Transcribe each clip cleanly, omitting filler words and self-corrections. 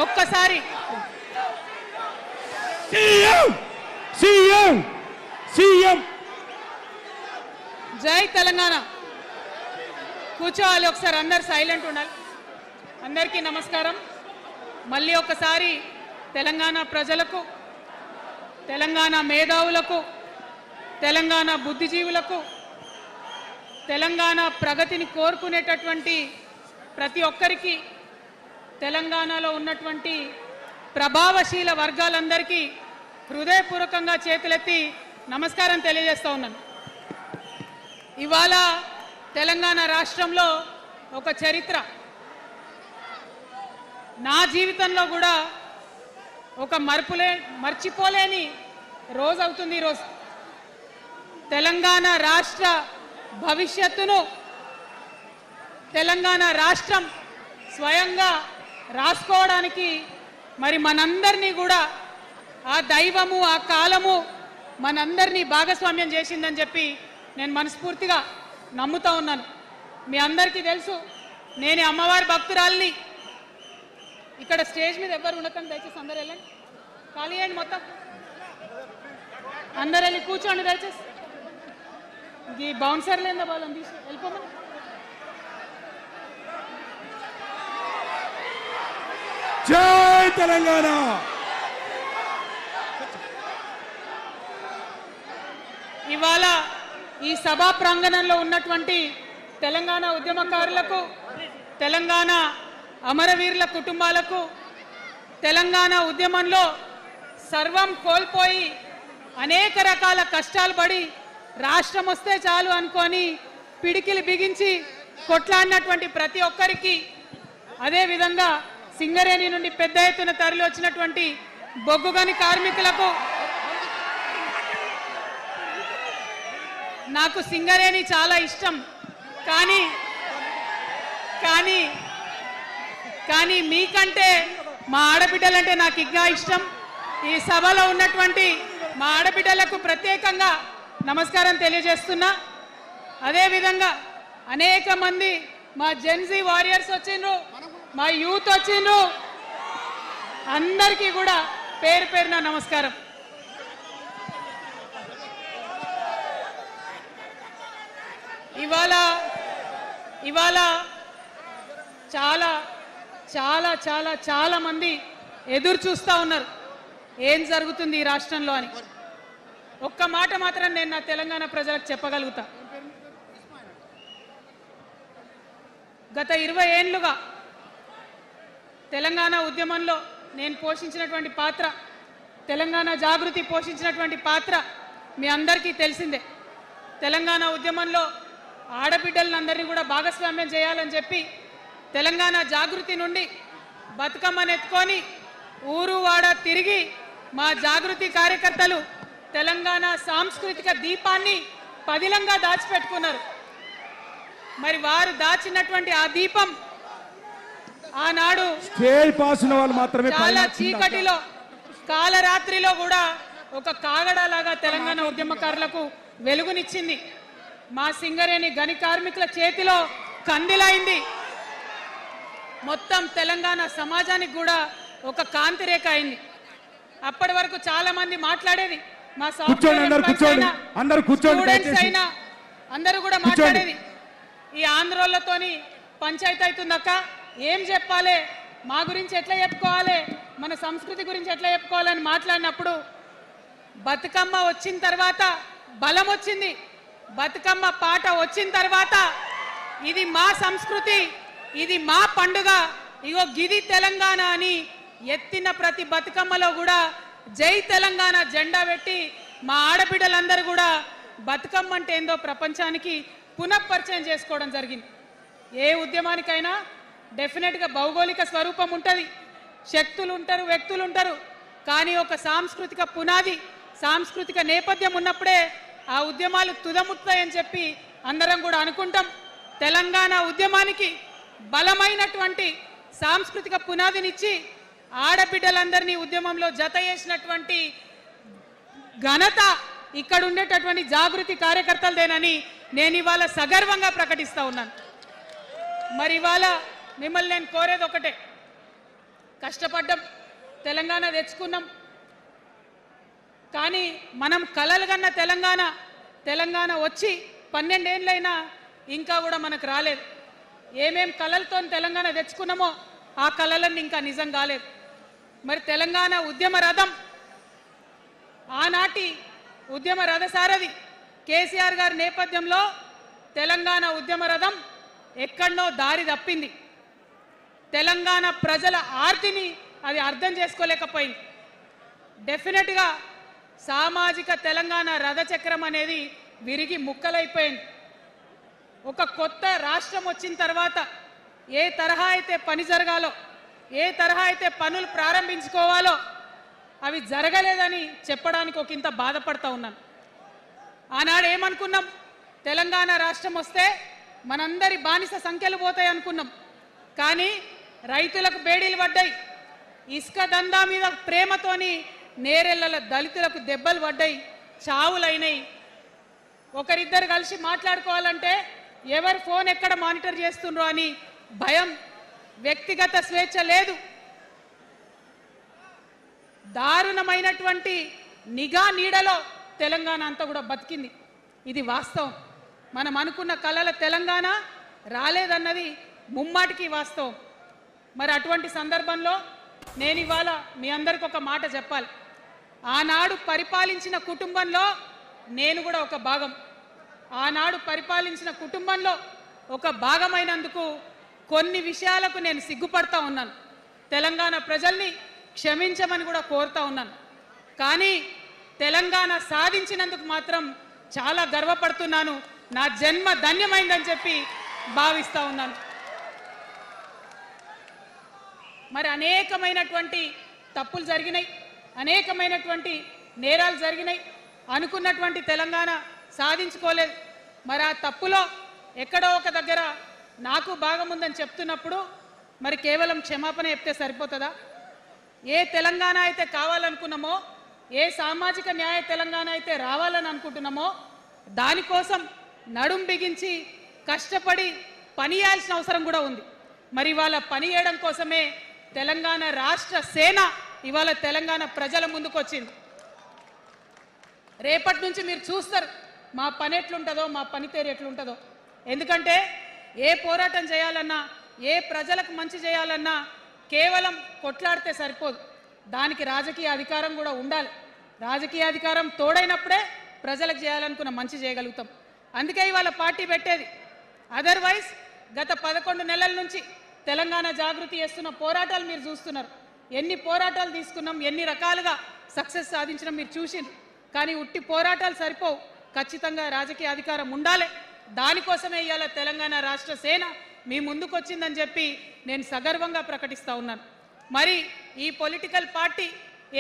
ఒక్కసారి జై తెలంగాణ కూర్చోవాలి. ఒకసారి అందరు సైలెంట్ ఉండాలి. అందరికీ నమస్కారం. మళ్ళీ ఒకసారి తెలంగాణ ప్రజలకు, తెలంగాణ మేధావులకు, తెలంగాణ బుద్ధిజీవులకు, తెలంగాణ ప్రగతిని కోరుకునేటటువంటి ప్రతి ఒక్కరికి, తెలంగాణలో ఉన్నటువంటి ప్రభావశీల వర్గాలందరికీ హృదయపూర్వకంగా చేతులెత్తి నమస్కారం తెలియజేస్తా ఉన్నాను. ఇవాళ తెలంగాణ రాష్ట్రంలో ఒక చరిత్ర, నా జీవితంలో కూడా ఒక మర్చిపోలేని రోజు అవుతుంది ఈరోజు. తెలంగాణ రాష్ట్ర భవిష్యత్తును తెలంగాణ రాష్ట్రం స్వయంగా రాసుకోవడానికి మరి మనందరినీ కూడా ఆ దైవము, ఆ కాలము మనందరినీ భాగస్వామ్యం చేసిందని చెప్పి నేను మనస్ఫూర్తిగా నమ్ముతా ఉన్నాను. మీ అందరికీ తెలుసు, నేను అమ్మవారి భక్తురాలిని. ఇక్కడ స్టేజ్ మీద ఎవ్వరు ఉండకండి, దయచేసి అందరు వెళ్ళండి, ఖాళీ అయ్యండి, మొత్తం అందరు వెళ్ళి కూర్చోండి దయచేసి. ఈ బౌన్సర్లు ఏందో వాళ్ళని తీసి వెళ్ళిపోమని. జై తెలంగాణ. ఇవాళ ఈ సభా ప్రాంగణంలో ఉన్నటువంటి తెలంగాణ ఉద్యమకారులకు, తెలంగాణ అమరవీరుల కుటుంబాలకు, తెలంగాణ ఉద్యమంలో సర్వం కోల్పోయి అనేక రకాల కష్టాలు పడి రాష్ట్రం వస్తే చాలు అనుకొని పిడికిలు బిగించి కొట్లాడినటువంటి ప్రతి ఒక్కరికి, అదేవిధంగా సింగరేణి నుండి పెద్ద ఎత్తున తరలి వచ్చినటువంటి బొగ్గుగని కార్మికులకు, నాకు సింగరేణి చాలా ఇష్టం, కానీ కానీ కానీ మీకంటే మా ఆడబిడ్డలంటే నాకు ఇంకా ఇష్టం. ఈ సభలో ఉన్నటువంటి మా ఆడబిడ్డలకు ప్రత్యేకంగా నమస్కారం తెలియజేస్తున్నా. అదేవిధంగా అనేక మంది మా జెన్జీ వారియర్స్ వచ్చిండ్రు, మా యూత్ వచ్చిండ్రు, అందరికీ కూడా పేరు పేరున నమస్కారం. ఇవాళ చాలా చాలా చాలా చాలా మంది ఎదురు చూస్తూ ఉన్నారు ఏం జరుగుతుంది ఈ రాష్ట్రంలో అని. ఒక్క మాట మాత్రం నేను నా తెలంగాణ ప్రజలకు చెప్పగలుగుతా. గత 20 ఏళ్లుగా తెలంగాణ ఉద్యమంలో నేను పోషించినటువంటి పాత్ర, తెలంగాణ జాగృతి పోషించినటువంటి పాత్ర మీ అందరికీ తెలిసిందే. తెలంగాణ ఉద్యమంలో ఆడబిడ్డలందరినీ కూడా భాగస్వామ్యం చేయాలని చెప్పి తెలంగాణ జాగృతి నుండి బతుకమ్మను ఎత్తుకొని ఊరు వాడ తిరిగి మా జాగృతి కార్యకర్తలు తెలంగాణ సాంస్కృతిక దీపాన్ని పదిలంగా దాచిపెట్టుకున్నారు. మరి వారు దాచినటువంటి ఆ దీపం ఆనాడు చాలా చీకటిలో, కాలరాత్రిలో కూడా ఒక కాగడాలాగా తెలంగాణ ఉద్యమకారులకు వెలుగునిచ్చింది. మా సింగరేణి గని కార్మికుల చేతిలో కందిలైంది. మొత్తం తెలంగాణ సమాజానికి కూడా ఒక కాంతి రేఖ అయింది. అప్పటి వరకు చాలా మంది మాట్లాడేది, మా స్టూడెంట్స్ అయినా అందరూ కూడా మాట్లాడేది, ఈ ఆంధ్రోళ్ళతోని పంచాయతీ అవుతుందక్క, ఏం చెప్పాలి, మా గురించి ఎట్లా చెప్పుకోవాలి, మన సంస్కృతి గురించి ఎట్లా చెప్పుకోవాలని మాట్లాడినప్పుడు బతుకమ్మ వచ్చిన తర్వాత బలం వచ్చింది. బతుకమ్మ పాట వచ్చిన తర్వాత ఇది మా సంస్కృతి, ఇది మా పండుగ, ఇగో గిది తెలంగాణ అని ఎత్తిన ప్రతి బతుకమ్మలో కూడా జై తెలంగాణ జెండా పెట్టి మా ఆడబిడ్డలందరూ కూడా బతుకమ్మ అంటే ఏందో ప్రపంచానికి పునఃపరిచయం చేసుకోవడం జరిగింది. ఏ ఉద్యమానికైనా డెఫినెట్గా భౌగోళిక స్వరూపం ఉంటుంది, శక్తులు ఉంటారు, వ్యక్తులు ఉంటారు, కానీ ఒక సాంస్కృతిక పునాది, సాంస్కృతిక నేపథ్యం ఉన్నప్పుడే ఆ ఉద్యమాలు తుదముత్తాయని చెప్పి అందరం కూడా అనుకుంటాం. తెలంగాణ ఉద్యమానికి బలమైనటువంటి సాంస్కృతిక పునాదినిచ్చి ఆడబిడ్డలందరినీ ఉద్యమంలో జత చేసినటువంటి ఘనత ఇక్కడ ఉండేటటువంటి జాగృతి కార్యకర్తలదేనని నేను ఇవాళ సగర్వంగా ప్రకటిస్తా ఉన్నాను. మరి ఇవాళ మిమ్మల్ని నేను కోరేది ఒకటే, కష్టపడ్డాం, తెలంగాణ తెచ్చుకున్నాం. కానీ మనం కలలు కన్న తెలంగాణ వచ్చి 12 ఏళ్ళైనా ఇంకా కూడా మనకు రాలేదు. ఏమేం కలలతో తెలంగాణ తెచ్చుకున్నామో ఆ కలలన్నీ ఇంకా నిజం కాలేదు. మరి తెలంగాణ ఉద్యమ రథం, ఆనాటి ఉద్యమ రథసారథి కేసీఆర్ గారి నేపథ్యంలో తెలంగాణ ఉద్యమ రథం ఎక్కడనో దారి తప్పింది. తెలంగాణ ప్రజల ఆర్తిని అది అర్థం చేసుకోలేకపోయింది. డెఫినెట్గా సామాజిక తెలంగాణ రథచక్రం అనేది విరిగి ముక్కలైపోయింది. ఒక కొత్త రాష్ట్రం వచ్చిన తర్వాత ఏ తరహా అయితే పని జరగాలో, ఏ తరహా అయితే పనులు ప్రారంభించుకోవాలో అవి జరగలేదని చెప్పడానికి ఒక ఇంత బాధపడతా ఉన్నాను. ఆనాడు ఏమనుకున్నాం, తెలంగాణ రాష్ట్రం వస్తే మనందరి బానిస సంఖ్యలు పోతాయి అనుకున్నాం. కానీ రైతులకు బేడీలు పడ్డాయి, ఇసుక దందా మీద ప్రేమతోని నేరెళ్ల దళితులకు దెబ్బలు పడ్డాయి, చావులైనాయి. ఒకరిద్దరు కలిసి మాట్లాడుకోవాలంటే ఎవరు ఫోన్ ఎక్కడ మానిటర్ చేస్తుండ్రో అని భయం, వ్యక్తిగత స్వేచ్ఛ లేదు. దారుణమైనటువంటి నిఘా నీడలో తెలంగాణ అంతా కూడా బతికింది. ఇది వాస్తవం. మనం అనుకున్న కలల తెలంగాణ రాలేదన్నది ముమ్మాటికి వాస్తవం. మరి అటువంటి సందర్భంలో నేను ఇవాళ మీ అందరికి ఒక మాట చెప్పాలి. ఆనాడు పరిపాలించిన కుటుంబంలో నేను కూడా ఒక భాగం. ఆనాడు పరిపాలించిన కుటుంబంలో ఒక భాగమైనందుకు కొన్ని విషయాలకు నేను సిగ్గుపడతా ఉన్నాను. తెలంగాణ ప్రజల్ని క్షమించమని కూడా కోరుతా ఉన్నాను. కానీ తెలంగాణ సాధించినందుకు మాత్రం చాలా గర్వపడుతున్నాను. నా జన్మ ధన్యమైందని చెప్పి భావిస్తూ ఉన్నాను. మరి అనేకమైనటువంటి తప్పులు జరిగినాయి, అనేకమైనటువంటి నేరాలు జరిగినాయి. అనుకున్నటువంటి తెలంగాణ సాధించుకోలేదు. మరి ఆ తప్పులో ఎక్కడో ఒక దగ్గర నాకు భాగం ఉందని చెప్తున్నప్పుడు మరి కేవలం క్షమాపణ చెప్తే సరిపోతుందా? ఏ తెలంగాణ అయితే కావాలనుకున్నామో, ఏ సామాజిక న్యాయ తెలంగాణ అయితే రావాలని అనుకుంటున్నామో దానికోసం నడుం బిగించి కష్టపడి పని చేయాల్సిన అవసరం కూడా ఉంది. మరి ఇవాళ పని చేయడం కోసమే తెలంగాణ రాష్ట్ర సేన ఇవాళ తెలంగాణ ప్రజల ముందుకు వచ్చింది. రేపటి నుంచి మీరు చూస్తారు మా పని ఎట్లుంటుందో, మా పనితీరు ఎట్లుంటుందో. ఎందుకంటే ఏ పోరాటం చేయాలన్నా, ఏ ప్రజలకు మంచి చేయాలన్నా కేవలం కొట్లాడితే సరిపోదు, దానికి రాజకీయ అధికారం కూడా ఉండాలి. రాజకీయ అధికారం తోడైనప్పుడే ప్రజలకు చేయాలనుకున్న మంచి చేయగలుగుతాం. అందుకే ఇవాళ పార్టీ పెట్టేది. అదర్వైజ్ గత 11 నెలల నుంచి తెలంగాణ జాగృతి చేస్తున్న పోరాటాలు మీరు చూస్తున్నారు. ఎన్ని పోరాటాలు తీసుకున్నాం, ఎన్ని రకాలుగా సక్సెస్ సాధించడం మీరు చూసిండ్రు. కానీ ఉట్టి పోరాటాలు సరిపోవు, ఖచ్చితంగా రాజకీయ అధికారం ఉండాలి. దానికోసమే ఇవాళ తెలంగాణ రాష్ట్ర సేన మీ ముందుకు వచ్చిందని చెప్పి నేను సగర్వంగా ప్రకటిస్తూ ఉన్నాను. మరి ఈ పొలిటికల్ పార్టీ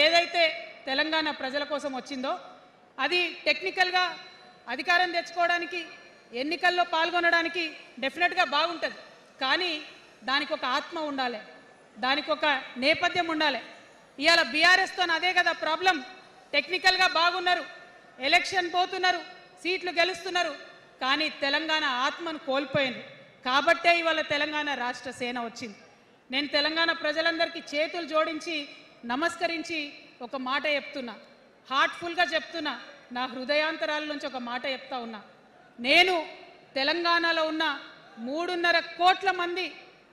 ఏదైతే తెలంగాణ ప్రజల కోసం వచ్చిందో అది టెక్నికల్గా అధికారం తెచ్చుకోవడానికి, ఎన్నికల్లో పాల్గొనడానికి డెఫినెట్గా బాగుంటుంది. కానీ దానికి ఒక ఆత్మ ఉండాలి, దానికి ఒక నేపథ్యం ఉండాలి. ఇవాళ బీఆర్ఎస్తో అదే కదా ప్రాబ్లం. టెక్నికల్గా బాగున్నారు, ఎలక్షన్ పోతున్నారు, సీట్లు గెలుస్తున్నారు, కానీ తెలంగాణ ఆత్మను కోల్పోయింది. కాబట్టే ఇవాళ తెలంగాణ రాష్ట్ర సేన వచ్చింది. నేను తెలంగాణ ప్రజలందరికీ చేతులు జోడించి నమస్కరించి ఒక మాట చెప్తున్నా, హార్ట్ఫుల్గా చెప్తున్నా, నా హృదయాంతరాల నుంచి ఒక మాట చెప్తా ఉన్నా. నేను తెలంగాణలో ఉన్న 3.5 కోట్ల మంది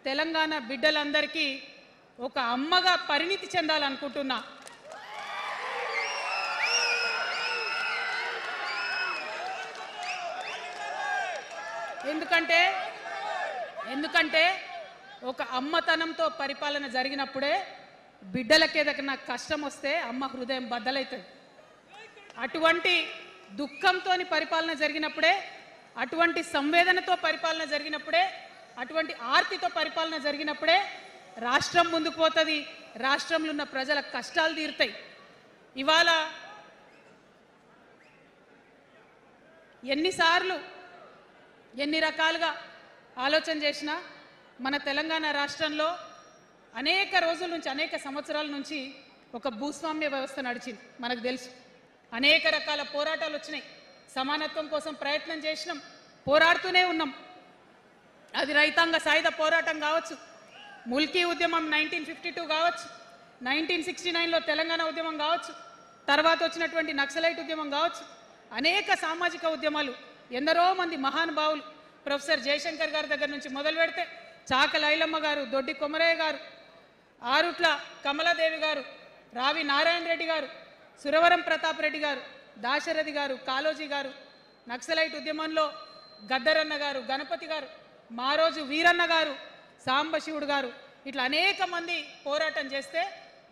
తెలంగాణ బిడ్డలందరికీ ఒక అమ్మగా పరిణితి చెందాలనుకుంటున్నా. ఎందుకంటే ఒక అమ్మతనంతో పరిపాలన జరిగినప్పుడే బిడ్డలకి ఏదైనా కష్టం వస్తే అమ్మ హృదయం బద్దలవుతుంది. అటువంటి దుఃఖంతో పరిపాలన జరిగినప్పుడే, అటువంటి సంవేదనతో పరిపాలన జరిగినప్పుడే, అటువంటి ఆర్తితో పరిపాలన జరిగినప్పుడే రాష్ట్రం ముందుకు పోతుంది, రాష్ట్రంలో ఉన్న ప్రజల కష్టాలు తీరుతాయి. ఇవాళ ఎన్నిసార్లు ఎన్ని రకాలుగా ఆలోచన చేసినా మన తెలంగాణ రాష్ట్రంలో అనేక రోజుల నుంచి, అనేక సంవత్సరాల నుంచి ఒక భూస్వామ్య వ్యవస్థ నడిచింది. మనకు తెలుసు, అనేక రకాల పోరాటాలు వచ్చినాయి. సమానత్వం కోసం ప్రయత్నం చేసినాం, పోరాడుతూనే ఉన్నాం. అది రైతాంగ సాయుధ పోరాటం కావచ్చు, ముల్కీ ఉద్యమం 1952 కావచ్చు, 1969లో తెలంగాణ ఉద్యమం కావచ్చు, తర్వాత వచ్చినటువంటి నక్సలైట్ ఉద్యమం కావచ్చు, అనేక సామాజిక ఉద్యమాలు, ఎందరో మంది మహానుభావులు ప్రొఫెసర్ జయశంకర్ గారి దగ్గర నుంచి మొదలు పెడితే చాక లైలమ్మ గారు, దొడ్డి కొమరయ్య గారు, ఆరుట్ల కమలాదేవి గారు, రావి నారాయణ రెడ్డి గారు, సురవరం ప్రతాప్ రెడ్డి గారు, దాశరథి గారు, కాళోజీ గారు, నక్సలైట్ ఉద్యమంలో గద్దరన్న గారు, గణపతి గారు, మారోజు వీరన్న గారు, సాంబశివుడు గారు, ఇట్లా అనేక మంది పోరాటం చేస్తే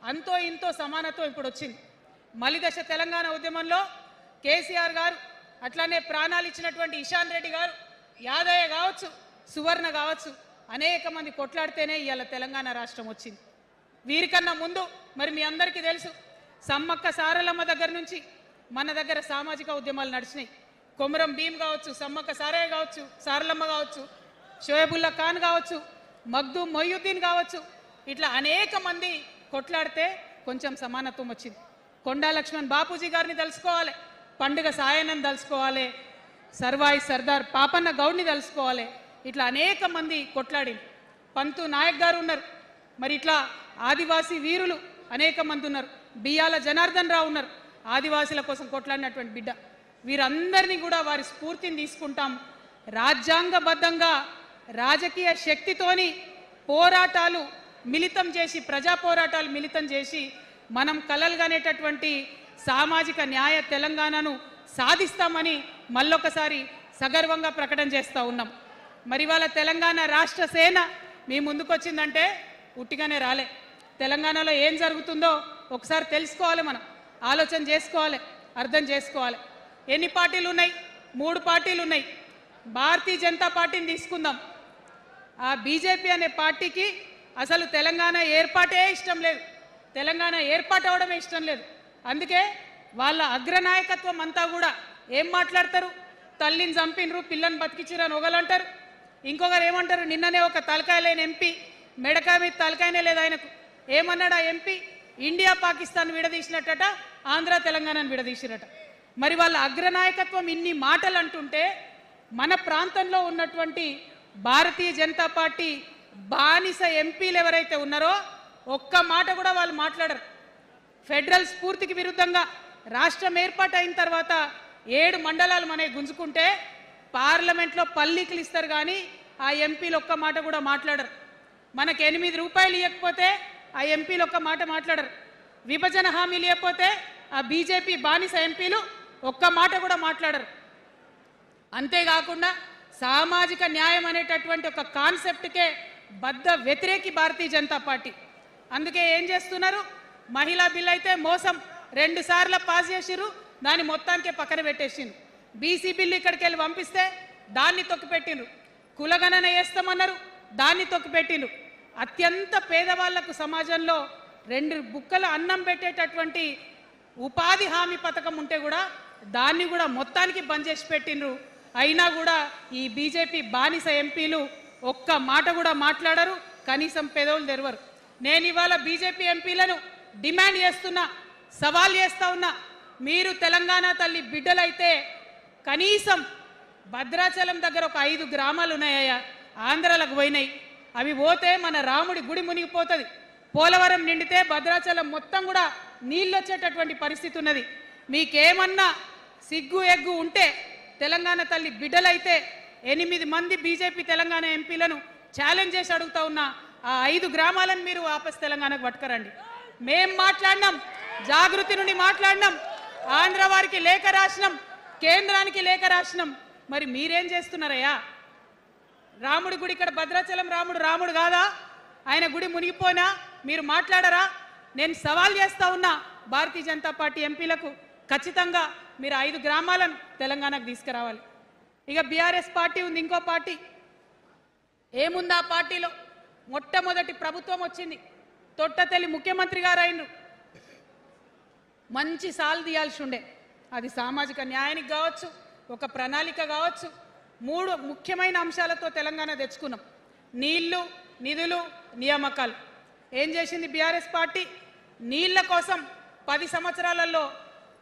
అంతో ఇంతో సమానత్వం ఇప్పుడు వచ్చింది. మలిదశ తెలంగాణ ఉద్యమంలో కేసీఆర్ గారు, అట్లానే ప్రాణాలు ఇచ్చినటువంటి ఇషాన్ రెడ్డి గారు, యాదయ్య కావచ్చు, సువర్ణ కావచ్చు, అనేక మంది కొట్లాడితేనే ఇవాళ తెలంగాణ రాష్ట్రం వచ్చింది. వీరికన్నా ముందు మరి మీ అందరికీ తెలుసు, సమ్మక్క సారలమ్మ దగ్గర నుంచి మన దగ్గర సామాజిక ఉద్యమాలు నడిచినాయి. కొమరం భీమ్ కావచ్చు, సమ్మక్క సారయ్య కావచ్చు, సారలమ్మ కావచ్చు, షోయబుల్లా ఖాన్ కావచ్చు, మగ్దూమ్ మొయ్యుద్దీన్ కావచ్చు, ఇట్లా అనేక మంది కొట్లాడితే కొంచెం సమానత్వం వచ్చింది. కొండా లక్ష్మణ్ బాపూజీ గారిని తెలుసుకోవాలి, పండుగ సాయనని తెలుసుకోవాలి, సర్వాయి సర్దార్ పాపన్న గౌడ్ని తెలుసుకోవాలి. ఇట్లా అనేక మంది కొట్లాడింది. పంతు నాయక్ గారు ఉన్నారు, మరి ఇట్లా ఆదివాసీ వీరులు అనేక మంది ఉన్నారు. బియ్యాల జనార్దన్ రావు ఉన్నారు, ఆదివాసుల కోసం కొట్లాడినటువంటి బిడ్డ. వీరందరినీ కూడా వారి స్ఫూర్తిని తీసుకుంటాం. రాజ్యాంగబద్ధంగా రాజకీయ శక్తితోని పోరాటాలు మిళితం చేసి, ప్రజా పోరాటాలు మిళితం చేసి మనం కలలుగానేటటువంటి సామాజిక న్యాయ తెలంగాణను సాధిస్తామని మళ్ళొకసారి సగర్వంగా ప్రకటన చేస్తూ ఉన్నాం. మరి వాళ్ళ తెలంగాణ రాష్ట్ర సేన మీ ముందుకొచ్చిందంటే ఉట్టిగానే రాలే. తెలంగాణలో ఏం జరుగుతుందో ఒకసారి తెలుసుకోవాలి, మనం ఆలోచన చేసుకోవాలి, అర్థం చేసుకోవాలి. ఎన్ని పార్టీలు ఉన్నాయి? 3 పార్టీలు ఉన్నాయి. భారతీయ జనతా పార్టీని తీసుకుందాం. ఆ బీజేపీ అనే పార్టీకి అసలు తెలంగాణ ఏర్పాటే ఇష్టం లేదు, తెలంగాణ ఏర్పాటు అవడమే ఇష్టం లేదు. అందుకే వాళ్ళ అగ్రనాయకత్వం అంతా కూడా ఏం మాట్లాడతారు? తల్లిని చంపినరు, పిల్లని బతికించరు అని ఒకలంటారు. ఇంకొకరు ఏమంటారు? నిన్ననే ఒక తలకాయ లేని ఎంపీ, మెడకాయ మీద తలకాయనే లేదు ఆయనకు, ఏమన్నాడు ఆ ఎంపీ? ఇండియా పాకిస్తాన్ విడదీసినట్టట, ఆంధ్ర తెలంగాణను విడదీసిరట. మరి వాళ్ళ అగ్రనాయకత్వం ఇన్ని మాటలు అంటుంటే మన ప్రాంతంలో ఉన్నటువంటి భారతీయ జనతా పార్టీ బానిస ఎంపీలు ఎవరైతే ఉన్నారో ఒక్క మాట కూడా వాళ్ళు మాట్లాడరు. ఫెడరల్ స్ఫూర్తికి విరుద్ధంగా రాష్ట్రం ఏర్పాటు అయిన తర్వాత 7 మండలాలు మనకి గుంజుకుంటే పార్లమెంట్లో పల్లీకులు ఇస్తారు, కానీ ఆ ఎంపీలు ఒక్క మాట కూడా మాట్లాడరు. మనకు 8 రూపాయలు ఇవ్వకపోతే ఆ ఎంపీలు ఒక్క మాట మాట్లాడరు. విభజన హామీలు ఇవ్వకపోతే ఆ బీజేపీ బానిస ఎంపీలు ఒక్క మాట కూడా మాట్లాడరు. అంతేకాకుండా సామాజిక న్యాయం అనేటటువంటి ఒక కాన్సెప్ట్కే బద్ద వ్యతిరేకి భారతీయ జనతా పార్టీ. అందుకే ఏం చేస్తున్నారు? మహిళా బిల్ అయితే మోసం, 2 సార్లు పాస్ చేసిరు, దాన్ని మొత్తానికే పక్కన పెట్టేసిండ్రు. బీసీ బిల్లు ఇక్కడికి వెళ్ళి పంపిస్తే దాన్ని తొక్కిపెట్టిండ్రు. కులగణన వేస్తామన్నారు, దాన్ని తొక్కిపెట్టిండ్రు. అత్యంత పేదవాళ్లకు సమాజంలో 2 బుక్కల అన్నం పెట్టేటటువంటి ఉపాధి హామీ పథకం ఉంటే కూడా దాన్ని కూడా మొత్తానికి బంద్ చేసి పెట్టిండ్రు. అయినా కూడా ఈ బీజేపీ బానిస ఎంపీలు ఒక్క మాట కూడా మాట్లాడరు, కనీసం పెదవులు తెరవరు. నేను ఇవాళ బీజేపీ ఎంపీలను డిమాండ్ చేస్తున్నా, సవాల్ చేస్తా ఉన్నా, మీరు తెలంగాణ తల్లి బిడ్డలైతే కనీసం భద్రాచలం దగ్గర ఒక 5 గ్రామాలు ఉన్నాయా, ఆంధ్రాలకు పోయినాయి, అవి పోతే మన రాముడి గుడి మునిగిపోతుంది. పోలవరం నిండితే భద్రాచలం మొత్తం కూడా నీళ్ళు వచ్చేటటువంటి పరిస్థితి ఉన్నది. మీకేమన్నా సిగ్గు ఎగ్గు ఉంటే తెలంగాణ తల్లి బిడ్డలైతే 8 మంది బీజేపీ తెలంగాణ ఎంపీలను ఛాలెంజ్ చేసి అడుగుతా ఉన్నా, ఆ 5 గ్రామాలను మీరు వాపస్ తెలంగాణకు పట్టుకరండి. మేం మాట్లాడినాం, జాగృతి నుండి మాట్లాడినాం, ఆంధ్ర వారికి లేఖ రాసినాం, కేంద్రానికి లేఖ రాసినాం. మరి మీరేం చేస్తున్నారయ్యా? రాముడి గుడి ఇక్కడ భద్రాచలం రాముడు కాదా? ఆయన గుడి మునిగిపోయినా మీరు మాట్లాడరా? నేను సవాల్ చేస్తా ఉన్నా భారతీయ జనతా పార్టీ ఎంపీలకు, ఖచ్చితంగా మీరు 5 గ్రామాలను తెలంగాణకు తీసుకురావాలి. ఇక బీఆర్ఎస్ పార్టీ ఉంది, ఇంకో పార్టీ. ఏముంది ఆ పార్టీలో? మొట్టమొదటి ప్రభుత్వం వచ్చింది, తొట్టతల్లి ముఖ్యమంత్రి గారు అయినరు. మంచి సాలు తీయాల్సి ఉండే, అది సామాజిక న్యాయానికి కావచ్చు, ఒక ప్రణాళిక కావచ్చు. 3 ముఖ్యమైన అంశాలతో తెలంగాణ తెచ్చుకున్నాం: నీళ్లు, నిధులు, నియామకాలు. ఏం చేసింది బీఆర్ఎస్ పార్టీ? నీళ్ల కోసం 10 సంవత్సరాలలో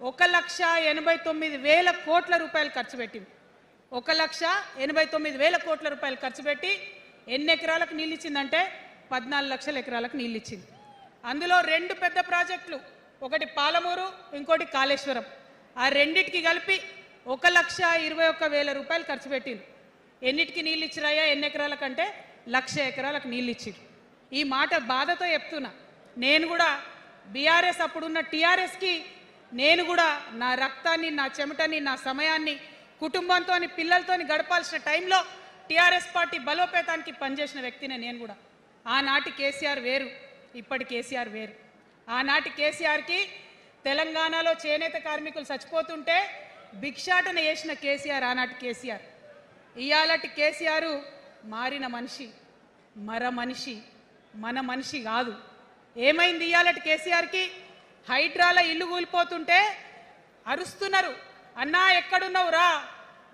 1,89,000 కోట్ల రూపాయలు ఖర్చు పెట్టింది. 1,89,000 కోట్ల రూపాయలు ఖర్చు పెట్టి ఎన్ని ఎకరాలకు నీళ్ళు ఇచ్చిందంటే 14 లక్షల ఎకరాలకు నీళ్ళు ఇచ్చింది. అందులో 2 పెద్ద ప్రాజెక్టులు, ఒకటి పాలమూరు, ఇంకోటి కాళేశ్వరం. ఆ రెండిటికి కలిపి 1,21,000 రూపాయలు ఖర్చు పెట్టింది. ఎన్నిటికి నీళ్ళు ఇచ్చిరాయా, ఎన్ని ఎకరాలకంటే 1,00,000 ఎకరాలకు నీళ్ళు ఇచ్చింది. ఈ మాట బాధతో చెప్తున్నా. నేను కూడా బీఆర్ఎస్ అప్పుడున్న టీఆర్ఎస్కి నేను కూడా నా రక్తాన్ని, నా చెమటని, నా సమయాన్ని కుటుంబంతో పిల్లలతో గడపాల్సిన టైంలో టీఆర్ఎస్ పార్టీ బలోపేతానికి పనిచేసిన వ్యక్తినే నేను కూడా. ఆనాటి కేసీఆర్ వేరు, ఇప్పటి కేసీఆర్ వేరు. ఆనాటి కేసీఆర్కి తెలంగాణలో చేనేత కార్మికులు చచ్చిపోతుంటే భిక్షాటన చేసిన కేసీఆర్ ఆనాటి కేసీఆర్. ఇయాలటి కేసీఆర్ మారిన మనిషి, మనిషి, మన మనిషి కాదు. ఏమైంది ఇయాలటి కేసీఆర్కి? హైడ్రాల ఇల్లు కూలిపోతుంటే అరుస్తున్నారు, అన్నా ఎక్కడున్నావు రా,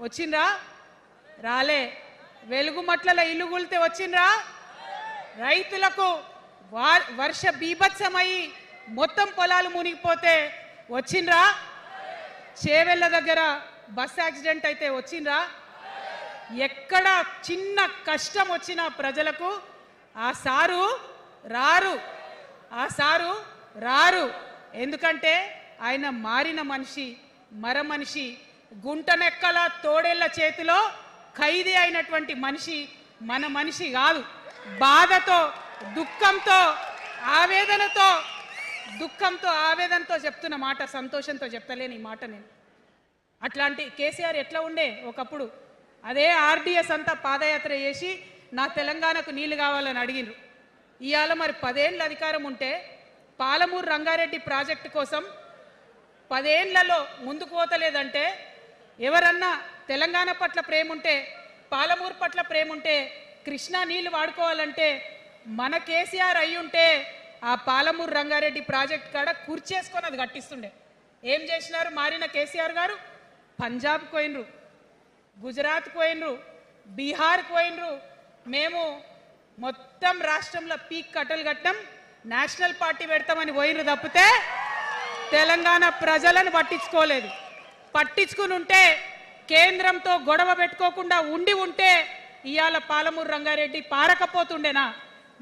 వచ్చిండ్రా? రాలే. వెలుగుమట్ల ఇల్లు కూలితే వచ్చిండ్రా? రైతులకు వర్ష బీభత్సమయ్యి మొత్తం పొలాలు మునిగిపోతే వచ్చిండ్రా? చేవెళ్ళ దగ్గర బస్ యాక్సిడెంట్ అయితే వచ్చిండ్రా? ఎక్కడ చిన్న కష్టం వచ్చినా ప్రజలకు ఆ సారు రారు, ఆ సారు రారు. ఎందుకంటే ఆయన మారిన మనిషి, మనిషి, గుంటనెక్కల తోడేళ్ల చేతిలో ఖైదీ అయినటువంటి మనిషి, మన మనిషి కాదు. బాధతో, దుఃఖంతో, ఆవేదనతో చెప్తున్న మాట, సంతోషంతో చెప్తలేని ఈ మాట నేను. అట్లాంటి కేసీఆర్ ఎట్లా ఉండే ఒకప్పుడు? అదే ఆర్డీఎస్ అంతా పాదయాత్ర చేసి నా తెలంగాణకు నీళ్లు కావాలని అడిగినారు. ఇవాళ మరి 10 ఏళ్ళ అధికారం ఉంటే పాలమూరు రంగారెడ్డి ప్రాజెక్టు కోసం 10 ఏళ్లలో ముందుకు పోతలేదంటే, ఎవరన్నా తెలంగాణ పట్ల ప్రేమ ఉంటే, పాలమూరు పట్ల ప్రేమ ఉంటే, కృష్ణా నీళ్లు వాడుకోవాలంటే మన కేసీఆర్ అయ్యుంటే ఆ పాలమూరు రంగారెడ్డి ప్రాజెక్ట్ కాడ కుర్చేసుకొని అది కట్టిస్తుండే. ఏం చేసినారు మారిన కేసీఆర్ గారు? పంజాబ్ పోయినరు, గుజరాత్ పోయినరు, బీహార్ పోయినరు. మేము మొత్తం రాష్ట్రంలో పీక్ కట్టలు కట్టం, నేషనల్ పార్టీ పెడతామని పోయినరు తప్పితే తెలంగాణ ప్రజలను పట్టించుకోలేదు. పట్టించుకుని ఉంటే, కేంద్రంతో గొడవ పెట్టుకోకుండా ఉంటే ఇవాళ పాలమూరు రంగారెడ్డి పారకపోతుండేనా?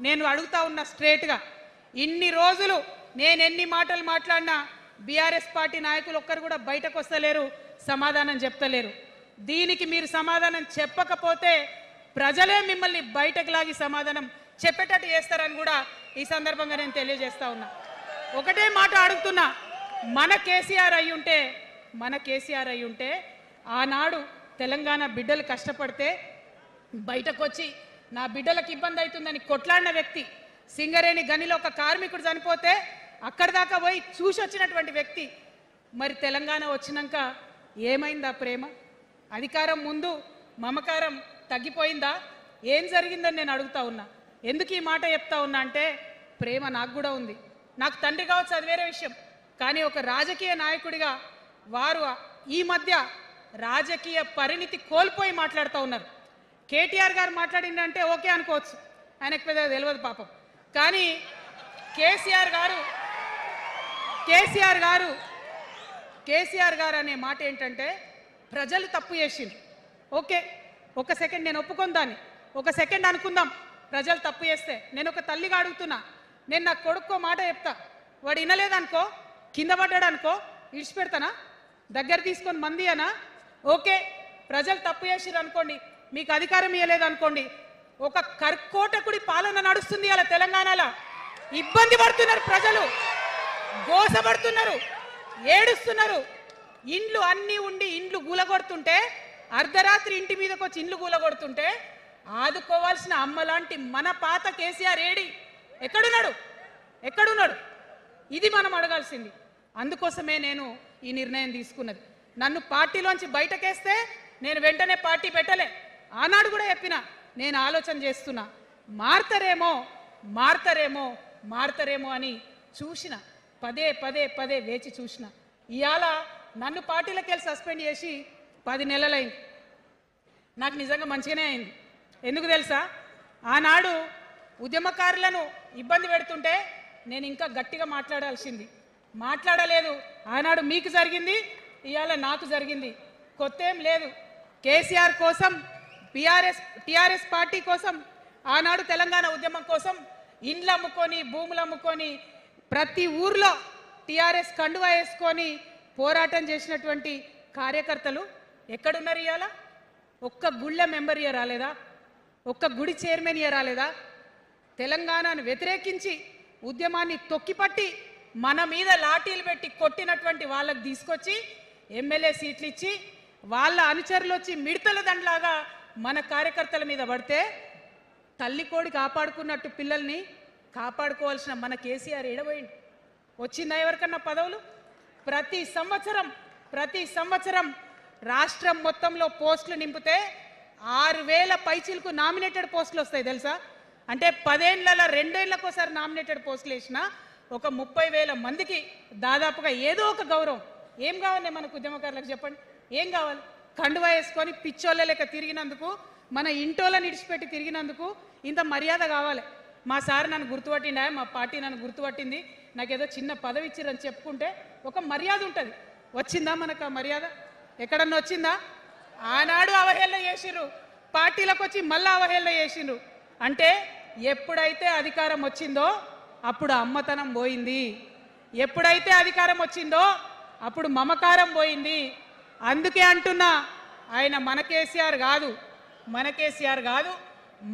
నేను అడుగుతా ఉన్నా స్ట్రేట్గా. ఇన్ని రోజులు నేను ఎన్ని మాటలు మాట్లాడినా బీఆర్ఎస్ పార్టీ నాయకులు ఒక్కరు కూడా బయటకు వస్తలేరు, సమాధానం చెప్తలేరు. దీనికి మీరు సమాధానం చెప్పకపోతే ప్రజలే మిమ్మల్ని బయటకు లాగి సమాధానం చెప్పేటట్టు చేస్తారని కూడా ఈ సందర్భంగా నేను తెలియజేస్తా ఉన్నా. ఒకటే మాట అడుగుతున్నా, మన కేసీఆర్ అయ్యుంటే ఆనాడు తెలంగాణ బిడ్డలు కష్టపడితే బయటకు వచ్చి నా బిడ్డలకు ఇబ్బంది అవుతుందని కొట్లాడిన వ్యక్తి, సింగరేణి గనిలో ఒక కార్మికుడు చనిపోతే అక్కడి దాకా పోయి చూసి వచ్చినటువంటి వ్యక్తి. మరి తెలంగాణ వచ్చినాక ఏమైందా ప్రేమ? అధికారం ముందు మమకారం తగ్గిపోయిందా? ఏం జరిగిందని నేను అడుగుతా ఉన్నా. ఎందుకు ఈ మాట చెప్తా ఉన్నా అంటే, ప్రేమ నాకు కూడా ఉంది. నాకు తండ్రి కావచ్చు, అది వేరే విషయం. కానీ ఒక రాజకీయ నాయకుడిగా వారు ఈ మధ్య రాజకీయ పరిణితి కోల్పోయి మాట్లాడుతూ ఉన్నారు. కేటీఆర్ గారు మాట్లాడిందంటే ఓకే అనుకోవచ్చు, ఆయనకు పెద్దగా తెలియదు పాపం. కానీ కేసీఆర్ గారు అనే మాట ఏంటంటే, ప్రజలు తప్పు చేసిండ్రు. ఓకే, ఒక సెకండ్ నేను ఒప్పుకొని దాన్ని, ఒక సెకండ్ అనుకుందాం. ప్రజలు తప్పు చేస్తే నేను ఒక తల్లిగా అడుగుతున్నా. నేను నా కొడుకో మాట చెప్తా, వాడు వినలేదనుకో, కింద పడ్డాడు అనుకో, ఇడిచిపెడతానా? దగ్గర తీసుకొని మంది అనా? ఓకే, ప్రజలు తప్పు చేసిర్రు అనుకోండి, మీకు అధికారం ఇవ్వలేదు అనుకోండి, ఒక కర్కోటకుడి పాలన నడుస్తుంది అలా తెలంగాణలో. ఇబ్బంది పడుతున్నారు ప్రజలు, గోసపడుతున్నారు, ఏడుస్తున్నారు. ఇండ్లు అన్నీ ఉండి ఇండ్లు గూలగొడుతుంటే, అర్ధరాత్రి ఇంటి మీదకి వచ్చి ఇండ్లు గూలగొడుతుంటే ఆదుకోవాల్సిన అమ్మలాంటి మన పాత కేసీఆర్ ఏడి? ఎక్కడున్నాడు? ఇది మనం అడగాల్సింది. అందుకోసమే నేను ఈ నిర్ణయం తీసుకున్నది. నన్ను పార్టీలోంచి బయటకేస్తే నేను వెంటనే పార్టీ పెట్టలే. ఆనాడు కూడా చెప్పిన, నేను ఆలోచన చేస్తున్నా, మారతారేమో అని చూసిన, పదే వేచి చూసిన. ఇవాళ నన్ను పార్టీలోకి వెళ్ళి సస్పెండ్ చేసి 10 నెలలైంది. నాకు నిజంగా మంచిగానే అయింది. ఎందుకు తెలుసా? ఆనాడు ఉద్యమకారులను ఇబ్బంది పెడుతుంటే నేను ఇంకా గట్టిగా మాట్లాడలేదు. ఆనాడు మీకు జరిగింది, ఇవాళ నాకు జరిగింది. కొత్త ఏం లేదు. కేసీఆర్ కోసం, టీఆర్ఎస్ పార్టీ కోసం, ఆనాడు తెలంగాణ ఉద్యమం కోసం ఇండ్లు అమ్ముకొని భూములు అమ్ముకొని ప్రతి ఊర్లో టిఆర్ఎస్ కండువా వేసుకొని పోరాటం చేసినటువంటి కార్యకర్తలు ఎక్కడున్నారు ఇవాళ? ఒక్క గుళ్ళ మెంబర్ ఇయర్ రాలేదా? ఒక్క గుడి చైర్మన్ ఇయర్ రాలేదా? తెలంగాణను వ్యతిరేకించి ఉద్యమాన్ని తొక్కిపట్టి మన మీద లాఠీలు పెట్టి కొట్టినటువంటి వాళ్ళకి తీసుకొచ్చి ఎమ్మెల్యే సీట్లు ఇచ్చి వాళ్ళ అనుచరులు వచ్చి మిడతల దండలాగా మన కార్యకర్తల మీద పడితే తల్లి కోడి కాపాడుకున్నట్టు పిల్లల్ని కాపాడుకోవాల్సిన మన కేసీఆర్ ఎడబోయింది. వచ్చిందా ఎవరికన్నా పదవులు? ప్రతి సంవత్సరం రాష్ట్రం మొత్తంలో పోస్టులు నింపితే 6,000 పైచీలకు నామినేటెడ్ పోస్టులు వస్తాయి తెలుసా? అంటే 10 ఏళ్లలో 2 ఏళ్లకోసారి నామినేటెడ్ పోస్టులు వేసిన ఒక 30,000 మందికి దాదాపుగా ఏదో ఒక గౌరవం. ఏం కావాలి మనకు ఉద్యమకారులకు చెప్పండి? ఏం కావాలి? కండువా వేసుకొని పిచ్చోళ్ళ లెక్క తిరిగినందుకు, మన ఇంటోళ్ళని ఇడిచిపెట్టి తిరిగినందుకు ఇంత మర్యాద కావాలి. మా సార్ నన్ను గుర్తుపట్టిండా, మా పార్టీ నన్ను గుర్తుపట్టింది, నాకేదో చిన్న పదవి ఇచ్చిరని చెప్పుకుంటే ఒక మర్యాద ఉంటుంది. వచ్చిందా మనకు ఆ మర్యాద? ఎక్కడన్నా వచ్చిందా? ఆనాడు అవహేళన చేసిర్రు, పార్టీలకు వచ్చి మళ్ళీ అవహేళన చేసిండ్రు. అంటే ఎప్పుడైతే అధికారం వచ్చిందో అప్పుడు అమ్మతనం పోయింది, ఎప్పుడైతే అధికారం వచ్చిందో అప్పుడు మమకారం పోయింది. అందుకే అంటున్నా, ఆయన మన కేసీఆర్ కాదు,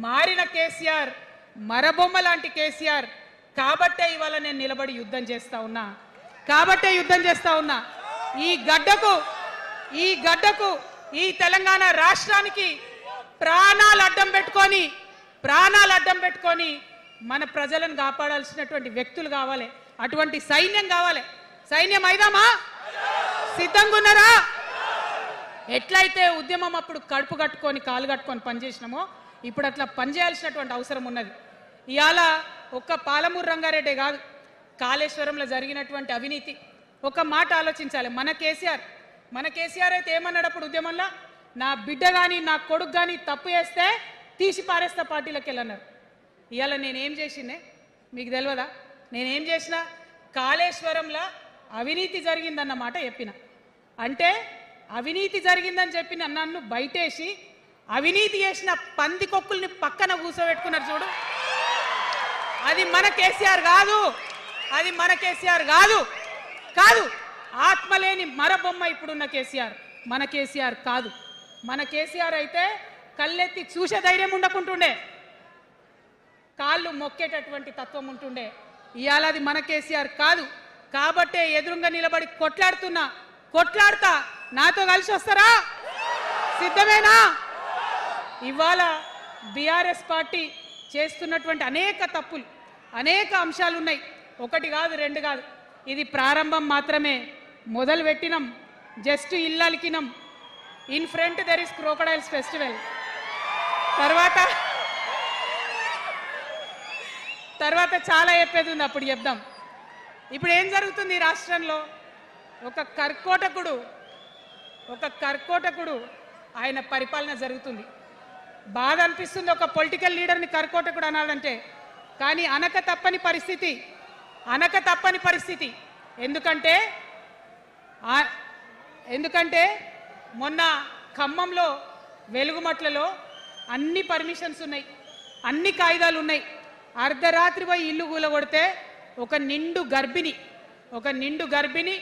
మారిన కేసీఆర్, మరబొమ్మ లాంటి కేసీఆర్. కాబట్టే ఇవాళ నేను నిలబడి యుద్ధం చేస్తా ఉన్నా. ఈ గడ్డకు ఈ తెలంగాణ రాష్ట్రానికి ప్రాణాలు అడ్డం పెట్టుకొని మన ప్రజలను కాపాడాల్సినటువంటి వ్యక్తులు కావాలి, అటువంటి సైన్యం కావాలి. సైన్యం అయిదామా? సిద్ధంగా ఉన్నారా? ఎట్లయితే ఉద్యమం అప్పుడు కడుపు కట్టుకొని కాలు కట్టుకొని పనిచేసినామో ఇప్పుడు అట్లా పనిచేయాల్సినటువంటి అవసరం ఉన్నది. ఇవాళ ఒక్క పాలమూరు రంగారెడ్డి కాదు, కాళేశ్వరంలో జరిగినటువంటి అవినీతి. ఒక మాట ఆలోచించాలి. మన కేసీఆర్ అయితే ఏమన్నాడు అప్పుడు ఉద్యమంలో? నా బిడ్డ కానీ నా కొడుకు కానీ తప్పు చేస్తే తీసి పారేస్తా పార్టీలకు వెళ్ళన్నారు. ఇవాళ నేనేం చేసిందే మీకు తెలియదా? నేనేం చేసిన? కాళేశ్వరంలో అవినీతి జరిగిందన్నమాట చెప్పిన. అంటే అవినీతి జరిగిందని చెప్పిన నన్ను బయటేసి అవినీతి చేసిన పందికొక్కుల్ని పక్కన కూర్చోబెట్టుకున్నారు చూడు. అది మన కేసీఆర్ కాదు. ఆత్మలేని మరబొమ్మ ఇప్పుడున్న కేసీఆర్. మన కేసీఆర్ కాదు. మన కేసీఆర్ అయితే కళ్ళెత్తి చూసే ధైర్యం ఉండకుంటుండే, కాళ్ళు మొక్కేటటువంటి తత్వం ఉంటుండే. ఇవాళ అది మన కేసీఆర్ కాదు. కాబట్టే ఎదురుగా నిలబడి కొట్లాడుతా. నాతో కలిసి వస్తారా? సిద్ధమేనా? ఇవాళ బీఆర్ఎస్ పార్టీ చేస్తున్నటువంటి అనేక తప్పులు, అనేక అంశాలు ఉన్నాయి. ఒకటి కాదు, రెండు కాదు. ఇది ప్రారంభం మాత్రమే. మొదలు పెట్టినాం, జస్ట్ ఇల్లలికినాం. In front there is crocodiles festival. తర్వాత చాలా చెప్పేది ఉంది, అప్పుడు చెప్దాం. ఇప్పుడు ఏం జరుగుతుంది ఈ రాష్ట్రంలో? ఒక కర్కోటకుడు ఆయన పరిపాలన జరుగుతుంది. బాధ అనిపిస్తుంది ఒక పొలిటికల్ లీడర్ని కర్కోటకుడు అనాలంటే. కానీ అనక తప్పని పరిస్థితి. ఎందుకంటే మొన్న ఖమ్మంలో వెలుగుమట్లలో అన్ని పర్మిషన్స్ ఉన్నాయి, అన్ని కాయిదాలు ఉన్నాయి. అర్ధరాత్రి పోయి ఇల్లు కూలగొడితే ఒక నిండు గర్భిణి